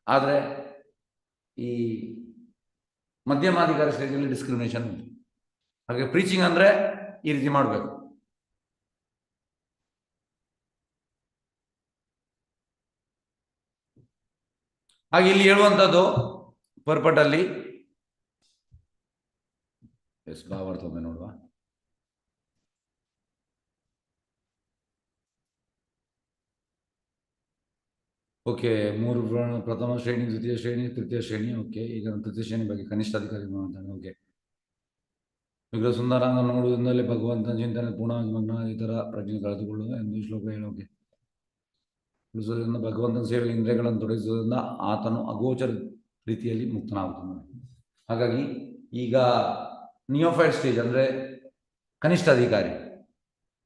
ಆದರೆ ಈ ಮಧ್ಯಮಾಧಿಕಾರಿ ಸ್ಟೇಜ್ ಅಲ್ಲಿ ಡಿಸ್ಕ್ರಿಮಿನೇಷನ್ ಉಂಟು. ಹಾಗೆ ಪ್ರೀಚಿಂಗ್ ಅಂದ್ರೆ ಈ ರೀತಿ ಮಾಡಬೇಕು. ಹಾಗೆ ಇಲ್ಲಿ ಹೇಳುವಂಥದ್ದು ಪರ್ಪಟಲ್ಲಿ ಭಾವಾರ್ಥ ಒಮ್ಮೆ ನೋಡುವ. ಓಕೆ, 3 ಪ್ರಥಮ ಶ್ರೇಣಿ, ದ್ವಿತೀಯ ಶ್ರೇಣಿ, ತೃತೀಯ ಶ್ರೇಣಿ. ಓಕೆ, ಈಗ ತೃತೀಯ ಶ್ರೇಣಿ ಬಗ್ಗೆ ಕನಿಷ್ಠ ಅಧಿಕಾರಿ ಮಾತಾಡೋಣ. ಓಕೆ, ವಿಗ್ರಹ ಸುಂದರಾಂಗ ನೋಡುವುದರಿಂದಲೇ ಭಗವಂತನ ಚಿಂತನೆ ಪೂರ್ಣವಾಗಿ ಮಗ್ನ ಇತರ ಪ್ರಜ್ಞೆ ಕಳೆದುಕೊಳ್ಳುವುದು ಎಂದು ಶ್ಲೋಕ ಹೇಳೋಕೆ. ಉಳಿಸೋದ್ರಿಂದ ಭಗವಂತನ ಸೇವೆಯಲ್ಲಿ ಇಂದ್ರಿಯಗಳನ್ನು ತೊಡಗಿಸುವುದರಿಂದ ಆತನು ಅಗೋಚರ ರೀತಿಯಲ್ಲಿ ಮುಕ್ತನಾಗುತ್ತಾನೆ. ಹಾಗಾಗಿ ಈಗ ನಿಯೋಫೈಡ್ ಸ್ಟೇಜ್ ಅಂದ್ರೆ ಕನಿಷ್ಠ ಅಧಿಕಾರಿ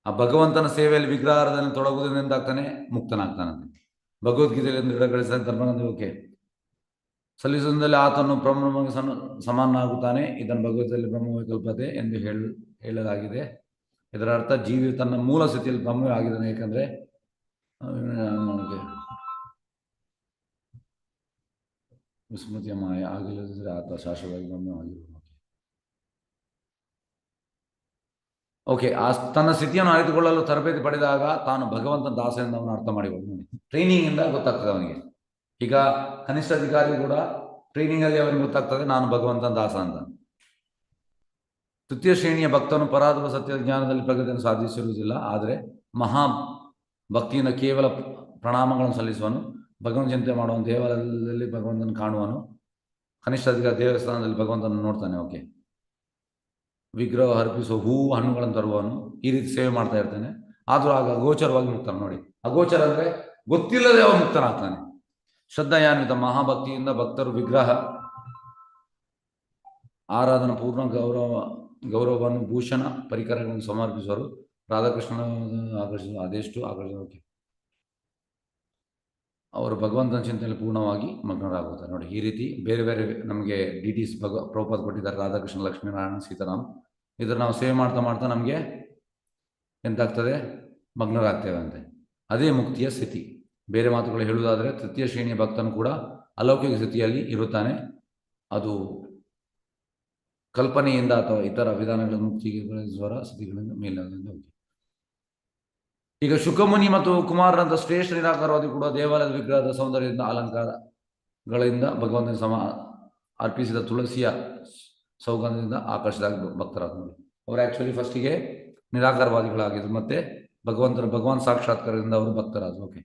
ಆ ಭಗವಂತನ ಸೇವೆಯಲ್ಲಿ ವಿಗ್ರಹಾರದಲ್ಲಿ ತೊಡಗುವುದರಿಂದ ಆಗ್ತಾನೆ ಮುಕ್ತನಾಗ್ತಾನಂತೆ. ಭಗವದ್ಗೀತೆಯಲ್ಲಿ ದೃಢಗಳಿಸಿದ ಧರ್ಮನಂದ ಓಕೆ ಸಲ್ಲಿಸುವುದರಲ್ಲಿ ಆತನು ಬ್ರಹ್ಮನಿಗೆ ಸಮಾನನಾಗುತ್ತಾನೆ. ಇದನ್ನು ಭಗವದ್ಗೀತೆಯಲ್ಲಿ ಬ್ರಹ್ಮವೇ ಕಲ್ಪತೆ ಎಂದು ಹೇಳಲಾಗಿದೆ. ಇದರ ಅರ್ಥ ಜೀವಿ ತನ್ನ ಮೂಲ ಸ್ಥಿತಿಯಲ್ಲಿ ಬ್ರಹ್ಮವೇ ಆಗಿದ್ದಾನೆ. ಏಕೆಂದ್ರೆ ವಿಸ್ಮೃತಿಯ ಮಾಯ ಆಗಿಲ್ಲದಿದ್ದರೆ ಆತ ಶಾಶ್ವತವಾಗಿ ಬ್ರಹ್ಮವಾಗಿರುವುದು. ಓಕೆ, ಆ ತನ್ನ ಸ್ಥಿತಿಯನ್ನು ಅರಿತುಕೊಳ್ಳಲು ತರಬೇತಿ ಪಡೆದಾಗ ತಾನು ಭಗವಂತನ ದಾಸ ಎಂದು ಅವನು ಅರ್ಥ ಮಾಡಿಕೊಂಡು ಟ್ರೈನಿಂಗ್ ಇಂದ ಗೊತ್ತಾಗ್ತದೆ ಅವನಿಗೆ. ಈಗ ಕನಿಷ್ಠ ಅಧಿಕಾರಿ ಕೂಡ ಟ್ರೈನಿಂಗ್ ಅಲ್ಲಿ ಅವನಿಗೆ ಗೊತ್ತಾಗ್ತದೆ ನಾನು ಭಗವಂತನ ದಾಸ ಅಂತ. ತೃತೀಯ ಶ್ರೇಣಿಯ ಭಕ್ತನು ಪರಾತ್ಮ ಸತ್ಯ ಜ್ಞಾನದಲ್ಲಿ ಪ್ರಗತಿಯನ್ನು ಸಾಧಿಸಿರುವುದಿಲ್ಲ, ಆದರೆ ಮಹಾ ಭಕ್ತಿಯಿಂದ ಕೇವಲ ಪ್ರಣಾಮಗಳನ್ನು ಸಲ್ಲಿಸುವನು. ಭಗವಂತ ಚಿಂತೆ ಮಾಡುವನು, ದೇವಾಲಯದಲ್ಲಿ ಭಗವಂತನ ಕಾಣುವನು. ಕನಿಷ್ಠ ಅಧಿಕಾರಿ ದೇವಸ್ಥಾನದಲ್ಲಿ ಭಗವಂತನ ನೋಡ್ತಾನೆ. ಓಕೆ, ವಿಗ್ರಹ ಅರ್ಪಿಸುವ ಹೂವು ಹಣ್ಣುಗಳನ್ನು ತರುವವನು, ಈ ರೀತಿ ಸೇವೆ ಮಾಡ್ತಾ ಇರ್ತಾನೆ. ಆದರೂ ಆಗ ಅಗೋಚರವಾಗಿ ಮುಕ್ತಾನೆ. ನೋಡಿ, ಅಗೋಚರ ಅಂದ್ರೆ ಗೊತ್ತಿಲ್ಲದೆ ಅವನು ಮುಕ್ತನಾಗ್ತಾನೆ. ಶ್ರದ್ಧಾನ್ವಿತ ಮಹಾಭಕ್ತಿಯಿಂದ ಭಕ್ತರು ವಿಗ್ರಹ ಆರಾಧನಾ ಪೂರ್ಣ ಗೌರವವನ್ನು ಭೂಷಣ ಪರಿಕರಗಳನ್ನು ಸಮರ್ಪಿಸುವರು. ರಾಧಾಕೃಷ್ಣನ ಆಕರ್ಷಿಸುವ ಅದೆಷ್ಟು ಆಕರ್ಷಿಸೋಕೆ ಅವರು ಭಗವಂತನ ಚಿಂತನೆಯಲ್ಲಿ ಪೂರ್ಣವಾಗಿ ಮಗ್ನರಾಗುತ್ತಾರೆ. ನೋಡಿ, ಈ ರೀತಿ ಬೇರೆ ಬೇರೆ ನಮಗೆ ಡಿಟೀಸ್ ಪ್ರಭುಪಾದ ಕೊಟ್ಟಿದ್ದಾರೆ. ರಾಧಾಕೃಷ್ಣ, ಲಕ್ಷ್ಮೀನಾರಾಯಣ, ಸೀತಾರಾಮ್. ಇದನ್ನು ನಾವು ಸೇವೆ ಮಾಡ್ತಾ ಮಾಡ್ತಾ ನಮಗೆ ಎಂತಾಗ್ತದೆ? ಮಗ್ನರಾಗ್ತೇವೆ ಅಂತೆ. ಅದೇ ಮುಕ್ತಿಯ ಸ್ಥಿತಿ. ಬೇರೆ ಮಾತುಗಳು ಹೇಳುವುದಾದರೆ ತೃತೀಯ ಶ್ರೇಣಿಯ ಭಕ್ತನು ಕೂಡ ಅಲೌಕಿಕ ಸ್ಥಿತಿಯಲ್ಲಿ ಇರುತ್ತಾನೆ. ಅದು ಕಲ್ಪನೆಯಿಂದ ಅಥವಾ ಇತರ ವಿಧಾನಗಳ ಮುಕ್ತಿಗೆ ಸ್ವರ ಸ್ಥಿತಿಗಳಿಂದ ಮೇಲೆ. ಈಗ ಶುಕಮುನಿ ಮತ್ತು ಕುಮಾರರಂತ ಶ್ರೇಷ್ಠ ನಿರಾಕಾರವಾದಿ ಕೂಡ ದೇವಾಲಯದ ವಿಗ್ರಹದ ಸೌಂದರ್ಯದಿಂದ ಅಲಂಕಾರಗಳಿಂದ ಭಗವಂತನ ಅರ್ಪಿಸಿದ ತುಳಸಿಯ ಸೌಗಂಧದಿಂದ ಆಕರ್ಷಿದಾಗ ಭಕ್ತರಾದ ನೋಡಿ. ಅವರು ಆಕ್ಚುಲಿ ಫಸ್ಟಿಗೆ ನಿರಾಕಾರವಾದಿಗಳಾಗಿದ್ರು, ಮತ್ತೆ ಭಗವಾನ್ ಸಾಕ್ಷಾತ್ಕಾರದಿಂದ ಅವರು ಭಕ್ತರಾದರು. ಓಕೆ,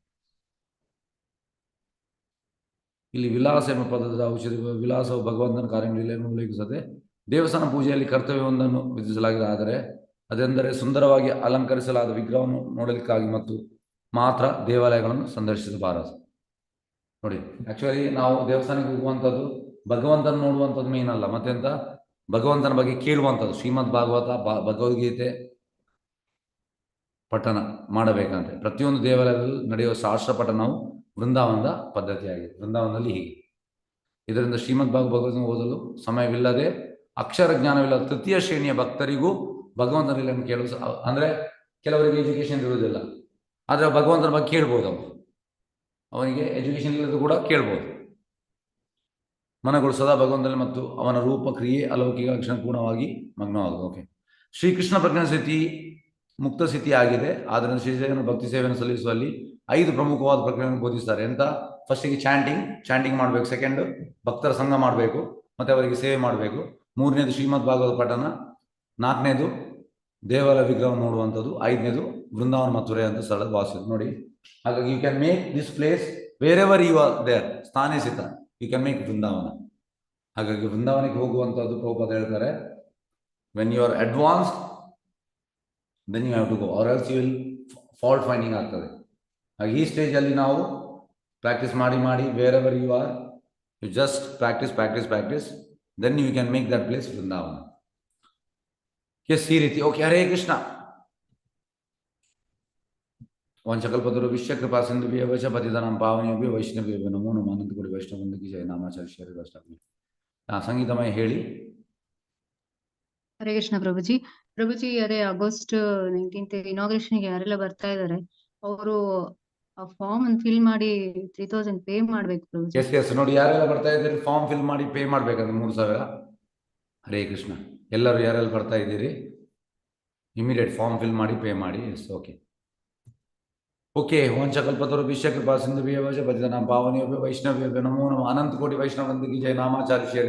ಇಲ್ಲಿ ವಿಲಾಸ ಎಂಬ ಪದದ ಔಷಧಿ ವಿಲಾಸವು ಭಗವಂತನ ಕಾರ್ಯಗಳನ್ನು ಉಲ್ಲೇಖಿಸದೆ ದೇವಸ್ಥಾನ ಪೂಜೆಯಲ್ಲಿ ಕರ್ತವ್ಯವೊಂದನ್ನು ವಿಧಿಸಲಾಗಿದೆ. ಆದರೆ ಅದೆಂದರೆ ಸುಂದರವಾಗಿ ಅಲಂಕರಿಸಲಾದ ವಿಗ್ರಹವನ್ನು ನೋಡಲಿಕ್ಕಾಗಿ ಮತ್ತು ಮಾತ್ರ ದೇವಾಲಯಗಳನ್ನು ಸಂದರ್ಶಿಸಬಾರದು. ನೋಡಿ, ಆಕ್ಚುಲಿ ನಾವು ದೇವಸ್ಥಾನಕ್ಕೆ ಹೋಗುವಂಥದ್ದು ಭಗವಂತನ ನೋಡುವಂಥದ್ದು ಮೇನ್ ಅಲ್ಲ, ಮತ್ತೆಂತ ಭಗವಂತನ ಬಗ್ಗೆ ಕೇಳುವಂಥದ್ದು. ಶ್ರೀಮದ್ ಭಾಗವತ, ಭಗವದ್ಗೀತೆ ಪಠನ ಮಾಡಬೇಕಂತೆ. ಪ್ರತಿಯೊಂದು ದೇವಾಲಯದಲ್ಲಿ ನಡೆಯುವ ಶಾಸ್ತ್ರ ಪಠನವು ವೃಂದಾವನದ ಪದ್ಧತಿಯಾಗಿದೆ. ವೃಂದಾವನದಲ್ಲಿ ಹೀಗೆ. ಇದರಿಂದ ಶ್ರೀಮದ್ ಭಾಗವತ ಓದಲು ಸಮಯವಿಲ್ಲದೆ ಅಕ್ಷರ ಜ್ಞಾನವಿಲ್ಲದ ತೃತೀಯ ಶ್ರೇಣಿಯ ಭಕ್ತರಿಗೂ ಭಗವಂತನ ಲೀಲೆಯನ್ನು ಕೇಳಲು ಅಂದರೆ ಕೆಲವರಿಗೆ ಎಜುಕೇಶನ್ ಇರುವುದಿಲ್ಲ, ಆದರೆ ಭಗವಂತನ ಬಗ್ಗೆ ಕೇಳ್ಬೋದು. ಅವನಿಗೆ ಎಜುಕೇಶನ್ ಇಲ್ಲದ ಕೂಡ ಕೇಳ್ಬೋದು. ಮನಗಳು ಸದಾ ಭಗವಂತನಲ್ಲಿ ಮತ್ತು ಅವನ ರೂಪ, ಕ್ರಿಯೆ, ಅಲೌಕಿಕ ಕ್ಷಣಪೂರ್ಣವಾಗಿ ಮಗ್ನವಾಗುವುದು. ಓಕೆ, ಶ್ರೀಕೃಷ್ಣ ಪ್ರಜ್ಞಾ ಸ್ಥಿತಿ ಮುಕ್ತ ಸ್ಥಿತಿ ಆಗಿದೆ. ಆದ್ದರಿಂದ ಶ್ರೀಜಯನ ಭಕ್ತಿ ಸೇವೆಯನ್ನು ಸಲ್ಲಿಸುವಲ್ಲಿ 5 ಪ್ರಮುಖವಾದ ಪ್ರಕ್ರಿಯೆಯನ್ನು ಬೋಧಿಸ್ತಾರೆ. ಎಂತ? ಫಸ್ಟಿಗೆ ಚಾಂಟಿಂಗ್ ಮಾಡಬೇಕು. ಸೆಕೆಂಡ್, ಭಕ್ತರ ಸಂಘ ಮಾಡಬೇಕು ಮತ್ತೆ ಅವರಿಗೆ ಸೇವೆ ಮಾಡಬೇಕು. 3ನೇದು ಶ್ರೀಮದ್ ಭಾಗವತ ಪಠನ. 4ನೇದು ದೇವಾಲಯ ವಿಗ್ರಹ ನೋಡುವಂಥದ್ದು. 5ನೇದು ವೃಂದಾವನ ಮಥುರೆ ಅಂತ ಸ್ಥಳ ವಾಸಿಸುವುದು. ನೋಡಿ, ಹಾಗಾಗಿ you can make this place wherever you are there, ಸ್ಥಾನೇ ಸಿತ ಯು ಕ್ಯಾನ್ ಮೇಕ್ ವೃಂದಾವನ. ಹಾಗಾಗಿ ವೃಂದಾವನಕ್ಕೆ ಹೋಗುವಂಥದ್ದು ಪ್ರಭುಪಾದ ಹೇಳ್ತಾರೆ, when you are advanced then you have to go or else you will fault finding ಆಗ್ತದೆ. ಹಾಗೆ ಈ ಸ್ಟೇಜಲ್ಲಿ ನಾವು ಪ್ರಾಕ್ಟೀಸ್ ಮಾಡಿ wherever you are, you just practice then you can make that place Vrindavan. Yes, ಈ ರೀತಿ. ಓಕೆ, ಹರೇ ಕೃಷ್ಣ. ವಂಚಕಲ್ಪತರು ವಿಶ್ವ ಕೃಪಾ ಸಿಂಧು ವಚ ಪತಿತನಾಂ ಪಾವನಿಯಭ್ಯ ವೈಷ್ಣವ್ಯ ನಮೋ ನಮಃ. ಅನಂತ ಕೋಟಿ ವೈಷ್ಣವಂದಕಿ ಜಯ ನಾಮಾಚಾರ್ಯ ಸಂಗೀತಮಯ ಹೇಳಿ. ಹರೇ ಕೃಷ್ಣ ಪ್ರಭುಜಿ. ಅದೇ ಆಗಸ್ಟ್ 19th ಇನಾಗ್ರೇಷನ್ಗೆ ಯಾರೆಲ್ಲ ಬರ್ತಾ ಇದಾರೆ ಅವರು ಆ ಫಾರ್ಮ್ ಅನ್ನು ಫಿಲ್ ಮಾಡಿ 3000 ಪೇ ಮಾಡ್ಬೇಕು ಪ್ರಭುಜಿ. ಎಸ್ ನೋಡಿ, ಯಾರೆಲ್ಲ ಬರ್ತಾ ಇದ್ದೀರಿ ಫಾರ್ಮ್ ಫಿಲ್ ಮಾಡಿ ಪೇ ಮಾಡ್ಬೇಕಂದ್ರೆ 3000. ಹರೇ ಕೃಷ್ಣ. ಎಲ್ಲರೂ ಯಾರೆಲ್ಲ ಬರ್ತಾ ಇದ್ದೀರಿ ಇಮಿಡಿಯೇಟ್ ಫಾರ್ಮ್ ಫಿಲ್ ಮಾಡಿ ಪೇ ಮಾಡಿ. Yes, okay. ವಂಚಕಲ್ಪತರು ವಿಶ್ವ ಕೃಪಾ ಸಿಂಧು ವಚ ಪತಿತನಾಂ ಪಾವನಿಯಭ್ಯ ವೈಷ್ಣವ್ಯ ನಮೋ ನಮಃ. ಅನಂತ ಕೋಟಿ ವೈಷ್ಣವಂದಕಿ ಜಯ ನಾಮಾಚಾರ್ಯ